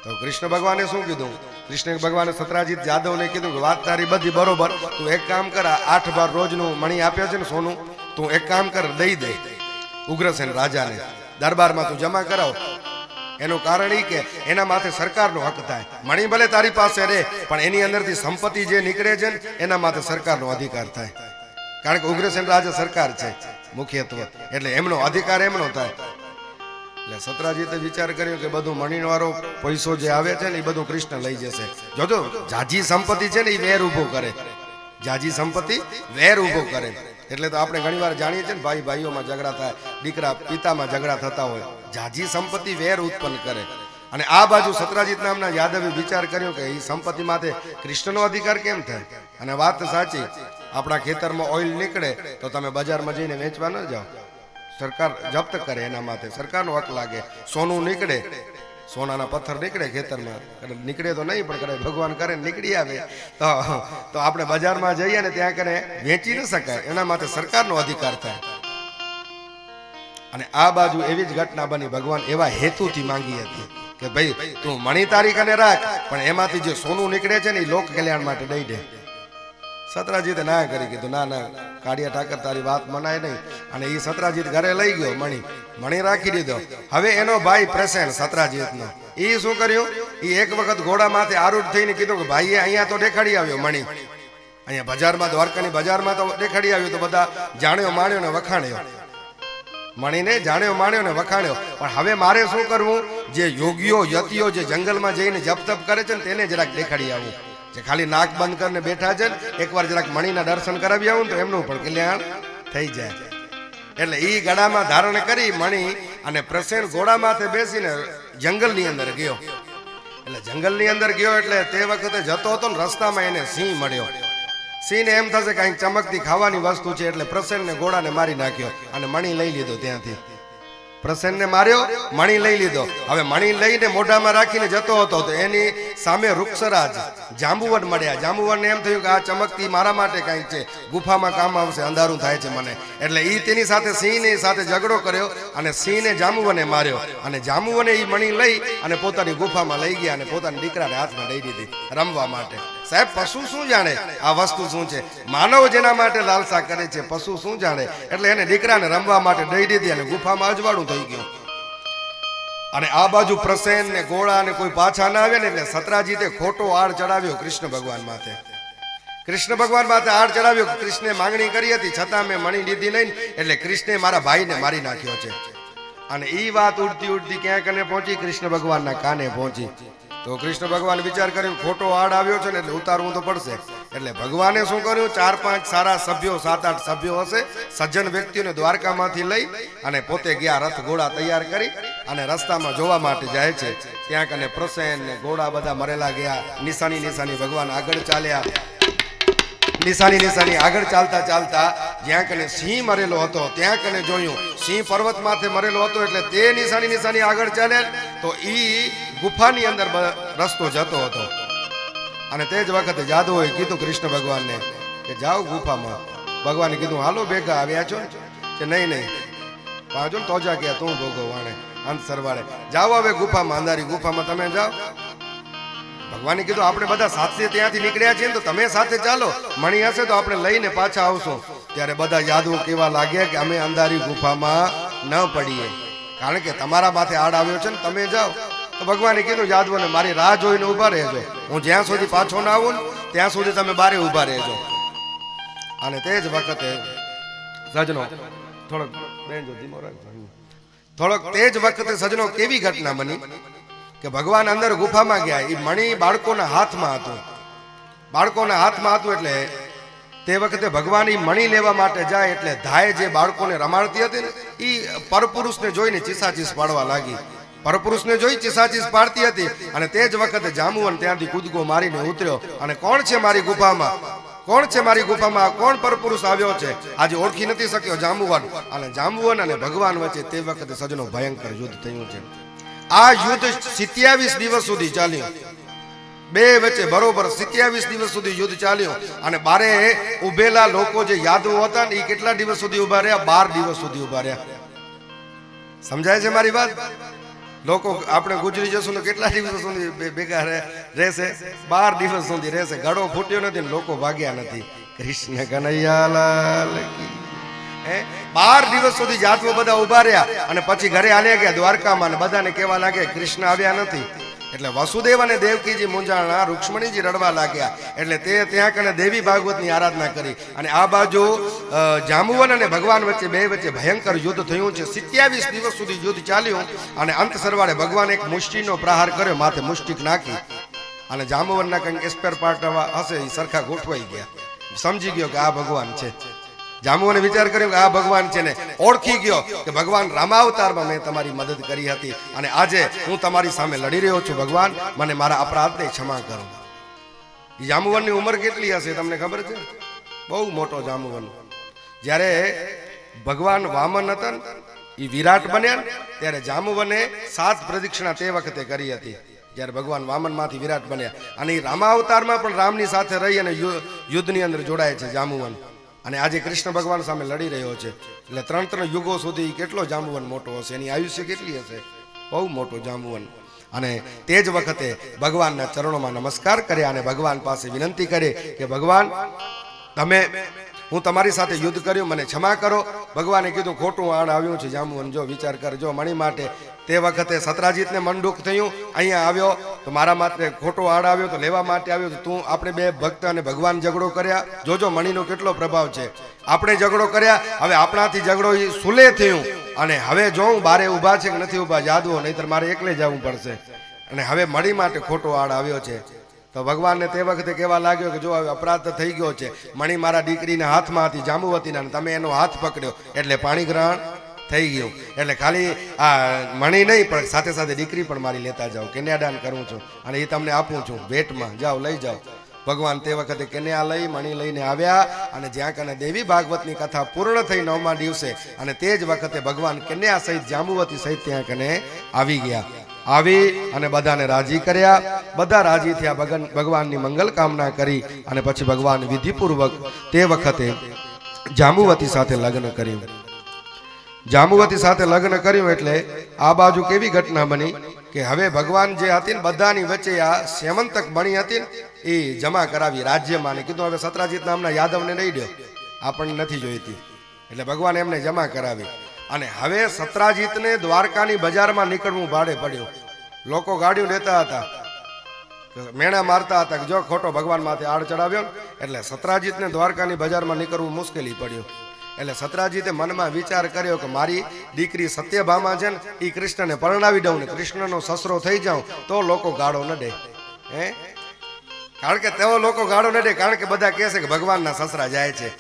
તો કૃષ્ણ ભગવાને શું કીધું? કૃષ્ણ ભગવાને સતરાજીત જાદવને કીધું કે વાત તારી બધી બરોબર, તું એક કામ કર, 8 બાર રોજનું મણી આપ્યા છે ને સોનું, તું એક કામ કર, દઈ દે ઉગ્રસેન રાજાને, દરબારમાં તું જમા કરાવ. એનું કારણ એ કે એના માથે સરકારનો હક થાય. મણી ભલે તારી પાસે રહે, પણ એની અંદરથી સંપત્તિ જે નીકળે છે ને એના માથે સરકારનો અધિકાર થાય. કારણ કે ઉગ્રસેન રાજા સરકાર છે મુખ્યત્વે, એટલે એમનો અધિકાર એમનો થાય. એટલે સતરાજીતે વિચાર કર્યો કે બધું મણીવાળો પૈસો જે આવે છે ને એ બધું કૃષ્ણ લઈ જશે. જોજો, જાજી સંપત્તિ છે ને એ વેર ઉભો કરે, જાજી સંપત્તિ વેર ઉભો કરે. એટલે તો આપણે ઘણી વાર જાણીએ છીએ ને, ભાઈ ભાઈઓમાં ઝઘડા થાય, દીકરા પિતામાં ઝઘડા થતા હોય, જાજી સંપત્તિ વેર ઉત્પન્ન કરે. અને આ બાજુ સતરાજીત નામના યાદવે વિચાર કર્યો કે એ સંપત્તિ માથે કૃષ્ણનો અધિકાર કેમ થાય? અને વાત સાચી, આપણા ખેતરમાં ઓઇલ નીકળે તો તમે બજારમાં જઈને વેચવા ન જાઓ, સરકાર જપ્ત કરે, એના માથે સરકારનો હક લાગે. સોનું નીકળે, સોનાના પથ્થર નીકળે ખેતરમાં, નીકળે તો નહીં પણ કદાચ ભગવાન કરે નીકળી આવે તો આપણે બજારમાં જઈએ ને ત્યાં કરે વેચી ન શકાય, એના માટે સરકારનો અધિકાર થાય. અને આ બાજુ એવી જ ઘટના બની. ભગવાન એવા હેતુથી માંગી હતી કે ભાઈ તું મણી તારી કને રાખ, પણ એમાંથી જે સોનું નીકળે છે ને એ લોક કલ્યાણ માટે દઈ દે. સતરાજીતે ના કરી, કીધું ના ના કાળિયા ઠાકર તારી વાત મનાય નહીં. અને એ સતરાજીત ઘરે લઈ ગયો, મણી રાખી દીધો. હવે એનો ભાઈ પ્રસેન સતરાજીતનો, એ શું કર્યું? એ એક વખત ઘોડા માથે આરૂઢ થઈને કીધું કે ભાઈએ અહીંયા તો દેખાડી આવ્યો મણી, અહીંયા બજારમાં, દ્વારકાની બજારમાં તો દેખાડી આવ્યો, તો બધા જાણ્યો માણ્યો ને વખાણ્યો, મણીને જાણ્યો માણ્યો ને વખાણ્યો. પણ હવે મારે શું કરવું? જે યોગીઓ યતિઓ જે જંગલમાં જઈને જપ તપ કરે છે ને તેને જરાક દેખાડી આવું. જે ખાલી નાક બંધ કરીને બેઠા છે ને, એકવાર જરાક મણીના દર્શન કરાવી આવું તો એમનું પણ કલ્યાણ થઈ જાય. એટલે ઈ ગળામાં ધારણ કરી મણી અને પ્રસેન ઘોડા માથે બેસીને જંગલની અંદર ગયો. એટલે જંગલની અંદર ગયો એટલે તે વખતે જતો હતો ને રસ્તામાં એને સિંહ મળ્યો. સિંહને એમ થશે કે અહીં ચમકતી ખાવાની વસ્તુ છે એટલે પ્રસેનને ઘોડાને મારી નાખ્યો અને મણી લઈ લીધો ત્યાંથી. પ્રસેનને માર્યો, મણી લઈ લીધો. હવે મણી લઈને મોઢામાં રાખીને જતો હતો તો એની સામે વૃક્ષરાજ જાંબુવન મળ્યા. જાંબુવનને એમ થયું કે આ ચમકતી મારા માટે કાંઈક છે, ગુફામાં કામ આવશે, અંધારું થાય છે મને. એટલે એ તેની સાથે સિંહની સાથે ઝઘડો કર્યો અને સિંહને જાંબુવને માર્યો. અને જાંબુવને એ મણી લઈ અને પોતાની ગુફામાં લઈ ગયા અને પોતાના દીકરાને હાથમાં દઈ દીધી રમવા માટે. સાહેબ, પશુ શું જાણે આ વસ્તુ શું છે? માનવ જેના માટે લાલસા કરે છે, પશુ શું જાણે? એટલે એને દીકરાને રમવા માટે દઈ દીધી અને ગુફામાં અજવાળું થઈ ગયું. અને આ બાજુ પ્રસેન ને ગોળા ને કોઈ પાછા ના આવે ને એટલે સતરાજીતે ખોટો આડ ચડાવ્યો કૃષ્ણ ભગવાન માથે. કૃષ્ણ ભગવાન માથે આડ ચડાવ્યો. કૃષ્ણે માંગણી કરી હતી છતાં મેં મણી લીધી નહીં, એટલે કૃષ્ણે મારા ભાઈને મારી નાખ્યો છે. અને એ વાત ઉડતી ઉડતી ક્યાં કને પહોંચી? કૃષ્ણ ભગવાનના કાને પહોંચી. તો કૃષ્ણ ભગવાન વિચાર કરીને ખોટો આડ આવ્યો છે ને એટલે ઉતારવું તો પડશે. એટલે ભગવાને શું કર્યું? 4-5 સારા સભ્યો, 7-8 સભ્યો હશે, સજ્જન વ્યક્તિઓને દ્વારકામાંથી લઈ અને પોતે ગયા રથ ઘોડા તૈયાર કરી અને રસ્તામાં જોવા માટે જાય છે. ત્યાં કને પ્રસેન ને ઘોડા બધા મરેલા ગયા. નિશાની નિશાની ભગવાન આગળ ચાલ્યા. નિશાની નિશાની આગળ ચાલતા ચાલતા જ્યાં કને સિંહ મરેલો હતો ત્યાં કને જોયું. સિંહ પર્વત માથે મરેલો હતો એટલે તે નિશાની નિશાની આગળ ચાલ્યા તો ઈ ગુફાની અંદર રસ્તો જતો હતો. અને તે જ વખતે જાદુઓએ કીધું કૃષ્ણ ભગવાનને કે જાઓ ગુફામાં. ભગવાને કીધું હાલો ભેગા આવ્યા છો કે નહીં? પાછો તોજા કે તું ભોગવાણે અંત સરવાળે જાઓ હવે ગુફામાં, અંધારી ગુફામાં તમે જાઓ. ભગવાને કીધું આપણે બધા સાથે ત્યાંથી નીકળ્યા છીએ તો તમે સાથે ચાલો, મણી હશે તો આપણે લઈને પાછા આવશું. ત્યારે બધા યાદવો કેવા લાગ્યા કે અમે અંધારી ગુફામાં ન પડીએ, કારણ કે તમારા માથે આડ આવ્યો છે ને તમે જાઓ. તો ભગવાને કીધું યાદવોને મારી રાહ જોઈને ઊભા રહેજો, હું જ્યાં સુધી પાછો ના આવું ત્યાં સુધી તમે બારે ઊભા રહેજો. અને તે જ વખતે સજનો થોડોક તે જ વખતે સજનો કેવી ઘટના બની કે ભગવાન અંદર ગુફામાં ગયા. એ મણી બાળકોના હાથમાં હતું. બાળકોના હાથમાં હતું એટલે તે વખતે ભગવાન એ મણી લેવા માટે જાય એટલે ધાય જે બાળકોને રમાડતી હતી ને એ પરપુરુષને જોઈને ચીસાચીસ પાડવા લાગી. પરપુરુષને જોઈ ચીસાચીસ પાડતી હતી. અને તે જ વખતે જાંબુવન ત્યાંથી કૂદકો મારીને ઉતર્યો અને કોણ છે મારી ગુફામાં? કોણ છે મારી ગુફામાં? કોણ પરપુરુષ આવ્યો છે? આજે ઓળખી નથી શક્યો જાંબુવન. અને જાંબુવન અને ભગવાન વચ્ચે તે વખતે સજનો ભયંકર યુદ્ધ થયું છે. આ યુદ્ધ 27 દિવસ સુધી ચાલ્યું. બે વચ્ચે બરોબર 27 દિવસ સુધી યુદ્ધ ચાલ્યું. અને બારે ઉભેલા લોકો જે યાદવો હતા ને એ કેટલા દિવસ સુધી ઉભા રહ્યા? 12 દિવસ સુધી ઉભા રહ્યા. સમજાય છે મારી વાત? લોકો આપણે ગુજરી જશું તો કેટલા દિવસ સુધી ભેગા રહેશે? 12 દિવસ સુધી રહેશે. ગળો ફૂટ્યો નથી ને લોકો ભાગ્યા નથી. કૃષ્ણ કનૈયાલાલ કી. 12 દિવસ સુધી જાતવો બધા ઉભા રહ્યા અને પછી ઘરે આલ્યા ગયા દ્વારકામાં. અને બધાને કહેવા લાગે કૃષ્ણ આવ્યા નથી. એટલે વસુદેવ અને દેવકીજી મૂંઝાણા, રૂક્ષ્મણીજી રડવા લાગ્યા. એટલે તે ત્યાં કને દેવી ભાગવતની આરાધના કરી. અને આ બાજુ જાંબુવન અને ભગવાન વચ્ચે બે વચ્ચે ભયંકર યુદ્ધ થયું છે. 27 દિવસ સુધી યુદ્ધ ચાલ્યું. અને અંત સરવાળે ભગવાન એક મુષ્ટિનો પ્રહાર કર્યો, માથે મુષ્ટિક નાખી. અને જાંબુવનના કંઈક એસ્પેર પાર્ટ હશે એ સરખા ગોઠવાઈ ગયા. સમજી ગયો કે આ ભગવાન છે. જાંબુવને વિચાર કર્યો કે આ ભગવાન છે ને ઓળખી ગયો કે ભગવાન રામાવતારમાં મેં તમારી મદદ કરી હતી અને આજે હું તમારી સામે લડી રહ્યો છું. ભગવાન મને મારા અપરાધને ક્ષમા કરો. જાંબુવનની ઉંમર કેટલી હશે તમને ખબર છે? બહુ મોટો જાંબુવન. જ્યારે ભગવાન વામન હતા ને એ વિરાટ બન્યા ત્યારે જાંબુવને 7 પ્રદક્ષિણા તે વખતે કરી હતી. જ્યારે ભગવાન વામન માંથી વિરાટ બન્યા અને એ રામાવતારમાં પણ રામની સાથે રહી અને યુદ્ધની અંદર જોડાય છે જાંબુવન. અને આજે કૃષ્ણ ભગવાન સામે લડી રહ્યો છે. એટલે 3 યુગો સુધી કેટલો જાંબુવન મોટો હશે? એની આયુષ્ય કેટલી હશે? બહુ મોટો જાંબુવન. અને તે જ વખતે ભગવાનના ચરણોમાં નમસ્કાર કર્યા અને ભગવાન પાસે વિનંતી કરી કે ભગવાન હું તમારી સાથે યુદ્ધ કર્યું, મને ક્ષમા કરો. ભગવાને કીધું ખોટું આણ આવ્યું છે જાંબુવન, જો વિચાર કરજો મણી માટે. તે વખતે સતરાજીતને મન દુઃખ થયું, અહીંયા આવ્યો તો મારા માટે ખોટો આડ આવ્યો તો લેવા માટે આવ્યો તો તું આપણે બે ભક્ત અને ભગવાન ઝઘડો કર્યા. જોજો મણીનો કેટલો પ્રભાવ છે. આપણે ઝઘડો કર્યા, હવે આપણાથી ઝઘડો સુલે થયું અને હવે જોઉં બારે ઊભા છે કે નથી ઊભા યાદવો, નહીતર મારે એકલે જવું પડશે. અને હવે મણી માટે ખોટો આડ આવ્યો છે. તો ભગવાનને તે વખતે કહેવા લાગ્યો કે જો હવે અપરાધ થઈ ગયો છે, મણી મારા દીકરીના હાથમાં હતી જાંબુવતીના, તમે એનો હાથ પકડ્યો એટલે પાણી ગ્રહણ થઈ ગયું. એટલે ખાલી આ મણી નહીં પણ સાથે સાથે દીકરી પણ મારી લેતા જાઓ. કન્યાદાન કરું છું અને એ તમને આપું છું ભેટમાં, જાઓ લઈ જાઓ. ભગવાન તે વખતે કન્યા લઈ મણી લઈને આવ્યા અને જ્યાં કને દેવી ભાગવતની કથા પૂર્ણ થઈ 9મા દિવસે અને તે જ વખતે ભગવાન કન્યા સહિત જાંબુવતી સહિત ત્યાં કને આવી ગયા. આવી અને બધાને રાજી કર્યા. બધા રાજી થયા, ભગવાનની મંગલ કામના કરી અને પછી ભગવાન વિધિપૂર્વક તે વખતે જાંબુવતી સાથે લગ્ન કર્યું. જાંબુવતી સાથે લગ્ન કર્યું એટલે આ બાજુ કેવી ઘટના બની કે હવે ભગવાન જે હતી ને બધાની વચ્ચે આ સેમંતક મણી હતી ને એ જમા કરાવી રાજ્યમાં ને કીધું હવે સત્રાજીત નામના યાદવને નહીં દો, આપણને નથી જોઈતી. એટલે ભગવાન એમને જમા કરાવી અને હવે સત્રાજીતને દ્વારકાની બજારમાં નીકળવું ભાડે પડ્યું. લોકો ગાડીઓ લેતા હતા, મેણા મારતા હતા કે જો ખોટો ભગવાન માથે આડ ચડાવ્યો ને એટલે સત્રાજીતને દ્વારકાની બજારમાં નીકળવું મુશ્કેલી પડ્યું. એટલે સત્રાજીતે મનમાં વિચાર કર્યો કે મારી દીકરી સત્યભામા છે ને એ કૃષ્ણને પરણાવી દઉં ને કૃષ્ણનો સસરો થઈ જાઉં તો લોકો ગાળો ન દે. કારણ કે તેઓ લોકો ગાળો ન દે, કારણ કે બધા કહે છે કે ભગવાનના સસરા જાય છે.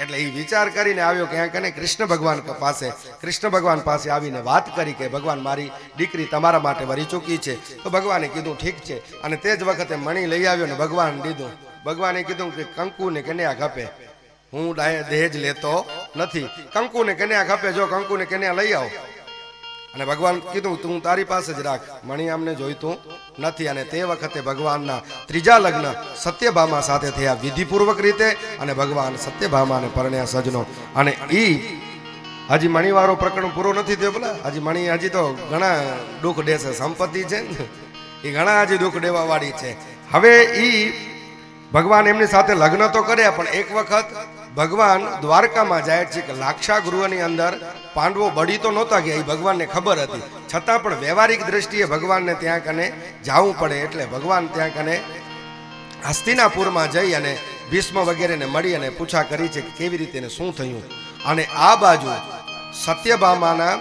એટલે એ વિચાર કરીને આવ્યો ક્યાંક ને કૃષ્ણ ભગવાન પાસે, કૃષ્ણ ભગવાન પાસે આવીને વાત કરી કે ભગવાન મારી દીકરી તમારા માટે વરી ચૂકી છે. તો ભગવાને કીધું ઠીક છે અને તે જ વખતે મણી લઈ આવ્યો ને ભગવાન દીધું. ભગવાને કીધું કે કંકુ ને કન્યા ખપે, હું દહેજ લેતો નથી, કંકુ ને કન્યા ખપે, જો કંકુ ને કન્યા લઈ આવો. અને ભગવાન કીધું તું તારી પાસે જ રાખ, મણી અમને જોઈતું નથી. અને તે વખતે ભગવાનના ત્રીજા લગ્ન સત્યભામા સાથે થયા વિધિપૂર્વક રીતે અને ભગવાન સત્યભામાને પરણ્યા સજનો. અને ઈ હજી મણીવાળો પ્રકરણ પૂરો નથી થયો. બોલા હજી મણી હજી તો ઘણા દુઃખ દેશે, સંપત્તિ છે ને એ ઘણા હજી દુઃખ દેવા વાળી છે. હવે ઈ ભગવાન એમની સાથે લગ્ન તો કર્યા પણ એક વખત ભગવાન દ્વારકામાં જાય છે કે લાક્ષા ગૃહની અંદર પાંડવો બળી તો નહોતા ગયા, એ ભગવાનને ખબર હતી, છતાં પણ વ્યવહારિક દ્રષ્ટિએ ભગવાનને ત્યાં કને જવું પડે. એટલે ભગવાન ત્યાં કને હસ્તિનાપુરમાં જઈ અને ભીષ્મ વગેરેને મળી અને પૂછા કરી છે કે કેવી રીતે ને શું થયું. અને આ બાજુ સત્યભામાના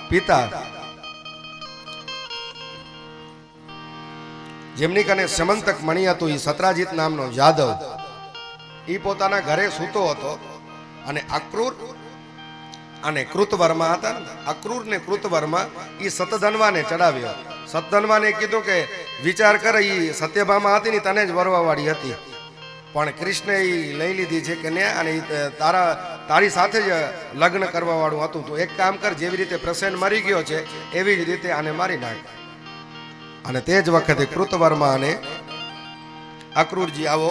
પિતા જેમની કને સમંતક મણી હતું એ સત્રાજીત નામનો યાદવ, એ પોતાના ઘરે સૂતો હતો અને અક્રૂર અને કૃતવર્મા હતા. અક્રૂર ને કૃતવર્મા એ સતધનવાને ચડાવ્યો. સતધનવાને કીધું કે વિચાર કરે એ સત્યભામા હતી ને તને જ વરવાવાળી હતી પણ કૃષ્ણે એ લઈ લીધી છે કે ને અને તારી સાથે જ લગ્ન કરવા વાળું હતું. તો એક કામ કર, જેવી રીતે પ્રસેન મરી ગયો છે એવી જ રીતે આને મારી નાખ. અને તે જ વખતે કૃતવર્મા અને અક્રૂરજી આવો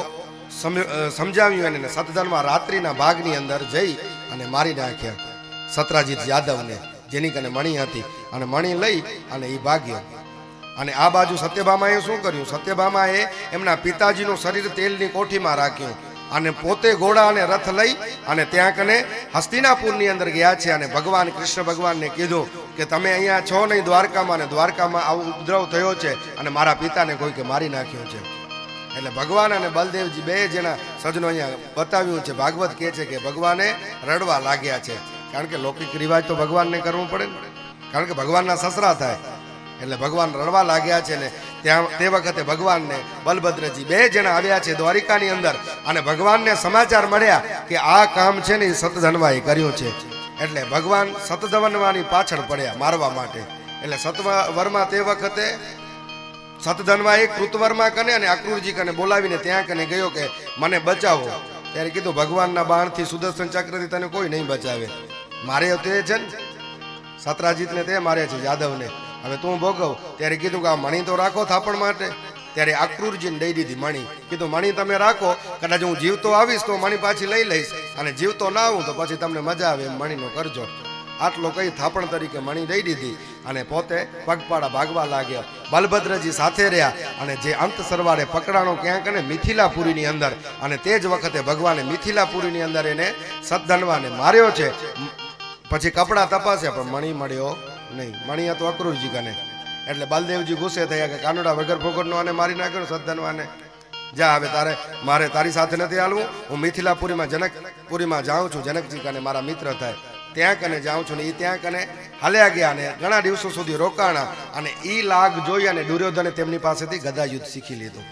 સમજાવ્યું અને સતધનમાં રાત્રિના ભાગની અંદર જઈ અને મારી નાખ્યા સત્રાજીત યાદવને, જેની કને મણી હતી. અને મણી લઈ અને એ ભાગ્યો. અને આ બાજુ સત્યભામાએ શું કર્યું, સત્યભામાએ એમના પિતાજીનું શરીર તેલની કોઠીમાં રાખ્યું અને પોતે ઘોડા અને રથ લઈ અને ત્યાં કને હસ્તિનાપુરની અંદર ગયા છે. અને ભગવાન કૃષ્ણ ભગવાનને કીધું કે તમે અહીંયા છો નહીં દ્વારકામાં, અને દ્વારકામાં આવો ઉપદ્રવ થયો છે અને મારા પિતાને કોઈકે મારી નાખ્યો છે. એટલે ભગવાન અને બલદેવજી બે જેના સજનો અહીંયા બતાવ્યું છે. ભાગવત કહે છે કે ભગવાને રડવા લાગ્યા છે, કારણ કે લૌકિક રિવાજ તો ભગવાનને કરવું પડે ને, કારણ કે ભગવાનના સસરા થાય. એટલે ભગવાન રડવા લાગ્યા છે ને ત્યાં તે વખતે ભગવાનને બલભદ્રજી બે જણા આવ્યા છે દ્વારિકાની અંદર અને ભગવાનને સમાચાર મળ્યા કે આ કામ છે ને એ સતધનવાએ કર્યું છે. એટલે ભગવાન સતધનવાની પાછળ પડ્યા મારવા માટે. એટલે સતવર્મા તે વખતે સતધનવાએ કૃતવર્મા કને અને અક્રૂરજી કને બોલાવીને ત્યાં કને ગયો કે મને બચાવો. ત્યારે કીધું ભગવાનના બાણથી સુદર્શન ચક્રથી તને કોઈ નહીં બચાવે, મારે તે છે ને સત્રાજીતને તે મારે છે યાદવને, હવે તું ભોગવ. ત્યારે કીધું કે આ મણી તો રાખો થાપણ માટે. ત્યારે અક્રૂરજીને દઈ દીધી મણી. કીધું મણી તમે રાખો, કદાચ હું જીવતો આવીશ તો મણી પાછી લઈ લઈશ અને જીવતો ના આવું તો પછી તમને મજા આવે એમ મણીનો કરજો. આટલો કઈ થાપણ તરીકે મણી દઈ દીધી અને પોતે પગપાળા ભાગવા લાગ્યા. બલભદ્રજી સાથે રહ્યા અને જે અંત સરવારે પકડાણો ક્યાંક ને મિથિલાપુરીની અંદર. અને તે જ વખતે ભગવાને મિથિલાપુરીની અંદર એને સતધનવાને માર્યો છે. પછી કપડા તપાસ્યા પણ મણી મળ્યો નહીં, મણી હતો અક્રૂરજી કને. એટલે બલદેવજી ગુસ્સે થયા કે કાનુડા વગર ફોગરનો આને મારી નાખ્યો સતધનવાને. જા હવે મારે તારી સાથે નથી હાલવું, હું મિથિલાપુરીમાં જનકપુરીમાં જાઉં છું, જનકજી કને મારા મિત્ર થાય ત્યાં કને જાઉં છું. ને એ ત્યાં કને હાલ્યા ગયા અને ઘણા દિવસો સુધી રોકાણા. અને એ લાગ જોઈ અને દુર્યોધને તેમની પાસેથી ગદા યુદ્ધ શીખી લીધું,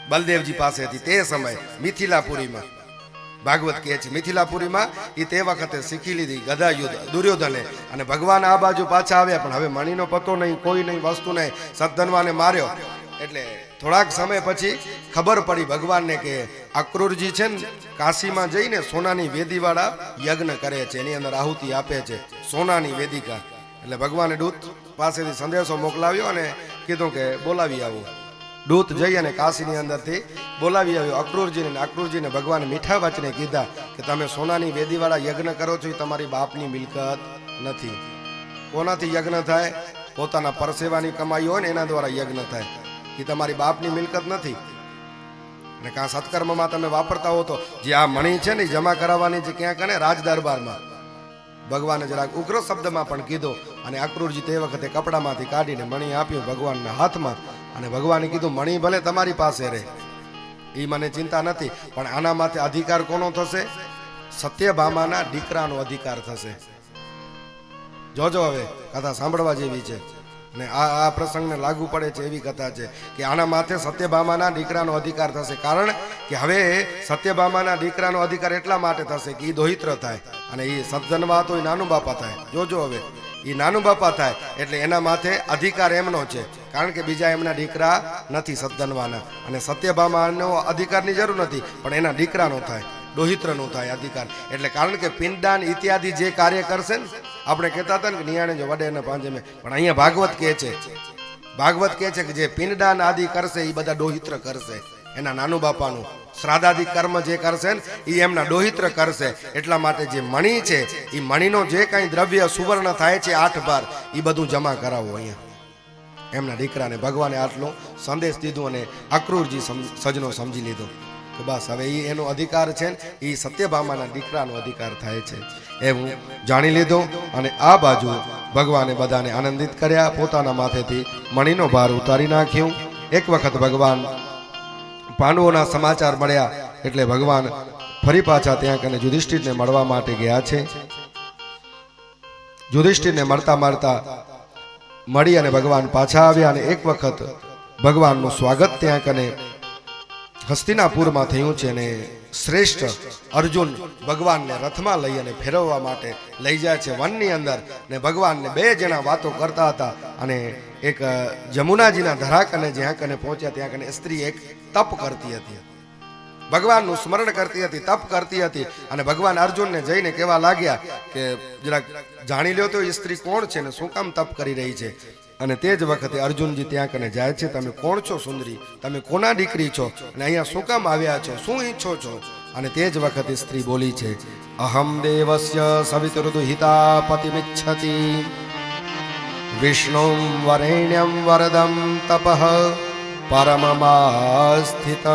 બલદેવજી પાસેથી તે સમય મિથિલાપુરીમાં. ભાગવત કહે છે મિથિલાપુરીમાં એ તે વખતે શીખી લીધી ગદા યુદ્ધ દુર્યોધને, અને ભગવાન આ બાજુ પાછા આવ્યા, પણ હવે મણીનો પતો નહીં, કોઈ નહીં, વસ્તુ નહીં, સદ્ધન્વાને માર્યો. એટલે થોડાક સમય પછી ખબર પડી ભગવાનને કે અક્રૂરજી છે ને કાશીમાં જઈને સોનાની વેદીવાળા યજ્ઞ કરે છે, એની અંદર આહુતિ આપે છે, સોનાની વેદિકા. એટલે ભગવાને દૂત પાસેથી સંદેશો મોકલાવ્યો અને કીધું કે બોલાવી આવો. દૂત જઈ અને કાશીની અંદરથી બોલાવી આવ્યો અક્રૂરજીને. અક્રૂરજીને ભગવાને મીઠા વચને કીધા કે તમે સોનાની વેદીવાળા યજ્ઞ કરો છો, એ તમારી બાપની મિલકત નથી. કોનાથી યજ્ઞ થાય? પોતાના પરસેવાની કમાઈ હોય ને એના દ્વારા યજ્ઞ થાય, એ તમારી બાપની મિલકત નથી. અને કાં સત્કર્મમાં તમે વાપરતા હો તો જે આ મણી છે ને એ જમા કરાવવાની છે ક્યાં કને? રાજ દરબારમાં. ભગવાને જરાક ઉગ્ર શબ્દમાં પણ કીધું, અને અક્રૂરજી તે વખતે કપડામાંથી કાઢીને મણી આપ્યું ભગવાનના હાથમાં, અને ભગવાને કીધું મણી ભલે તમારી પાસે રહે, એ મને ચિંતા નથી, પણ આના માથે અધિકાર કોનો થશે? સત્યભામાના દીકરાનો અધિકાર થશે. જોજો હવે કથા સાંભળવા જેવી છે, ને આ પ્રસંગને લાગુ પડે છે એવી કથા છે કે આના માથે સત્યભામાના દીકરાનો અધિકાર થશે. કારણ કે હવે સત્યભામાના દીકરાનો અધિકાર એટલા માટે થશે કે એ દોહિત્ર થાય, અને એ સદ્ધનવા તો એ નાનું બાપા થાય. જોજો હવે એ નાનું બાપા થાય એટલે એના માથે અધિકાર એમનો છે, કારણ કે બીજા એમના દીકરા નથી સદ્ધનવાના. અને સત્યભામાનો અધિકારની જરૂર નથી, પણ એના દીકરાનો થાય, દોહિત્રનું થાય અધિકાર. એટલે કારણ કે પિંડદાન ઇત્યાદિ જે કાર્ય કરશે ને, આપણે કહેતા હતા ને કે નિયાણે જો વડે ને પાંજે મેં, પણ અહીંયા ભાગવત કહે છે, ભાગવત કહે છે કે જે પિંડદાન આદિ કરશે એ બધા દોહિત્ર કરશે, એના નાનું બાપાનું શ્રાદ્ધાદિ કર્મ જે કરશે ને એ એમના દોહિત્ર કરશે. એટલા માટે જે મણી છે એ મણીનો જે કાંઈ દ્રવ્ય સુવર્ણ થાય છે 8 ભાર, એ બધું જમા કરાવો અહીંયા એમના દીકરાને. ભગવાને આટલો સંદેશ દીધો, અને અક્રૂરજી સજનો સમજી લીધો કે બસ હવે એ એનો અધિકાર છે ને એ સત્યભામાના દીકરાનો અધિકાર થાય છે એવું જાણી લીધો. અને આ બાજુ ભગવાને બધાને આનંદિત કર્યા, પોતાના માથેથી મણીનો ભાર ઉતારી નાખ્યું. એક વખત ભગવાન પાંડવોના સમાચાર મળ્યા એટલે ભગવાન ફરી પાછા ત્યાં કને યુધિષ્ઠિરને મળવા માટે ગયા છે. યુધિષ્ઠિરને મળતા મળી અને ભગવાન પાછા આવ્યા, અને એક વખત ભગવાનનું સ્વાગત ત્યાં કને હસ્તિનાપુરમાં થયું છે. અને શ્રેષ્ઠ અર્જુન ભગવાનને રથમાં લઈ અને ફેરવવા માટે લઈ જાય છે વનની અંદર, ને ભગવાનને 2 જણા વાતો કરતા હતા. અને એક જમુનાજીના ધરાકને જ્યાં કને પહોંચ્યા ત્યાં કને સ્ત્રી એક તપ કરતી હતી, ભગવાનનું સ્મરણ કરતી હતી, તપ કરતી હતી. અને ભગવાન અર્જુનને જઈને કહેવા લાગ્યા કે જરાક જાણી લ્યો તો એ સ્ત્રી કોણ છે ને શું કામ તપ કરી રહી છે. અને તે જ વખતે અર્જુનજી ત્યાં કને જાય છે, તમે કોણ છો સુંદરી, તમે કોના દીકરી છો, અને અહીંયા શું કામ આવ્યા છો, શું ઈચ્છો છો? અને તે જ વખતે સ્ત્રી બોલી છે, અહમ દેવસ્ય સવિતુર્દુહિતા પતિમિચ્છતિ વિષ્ણું વરેણ્યમ વરદમ તપઃ પરમમાસ્થિતઃ.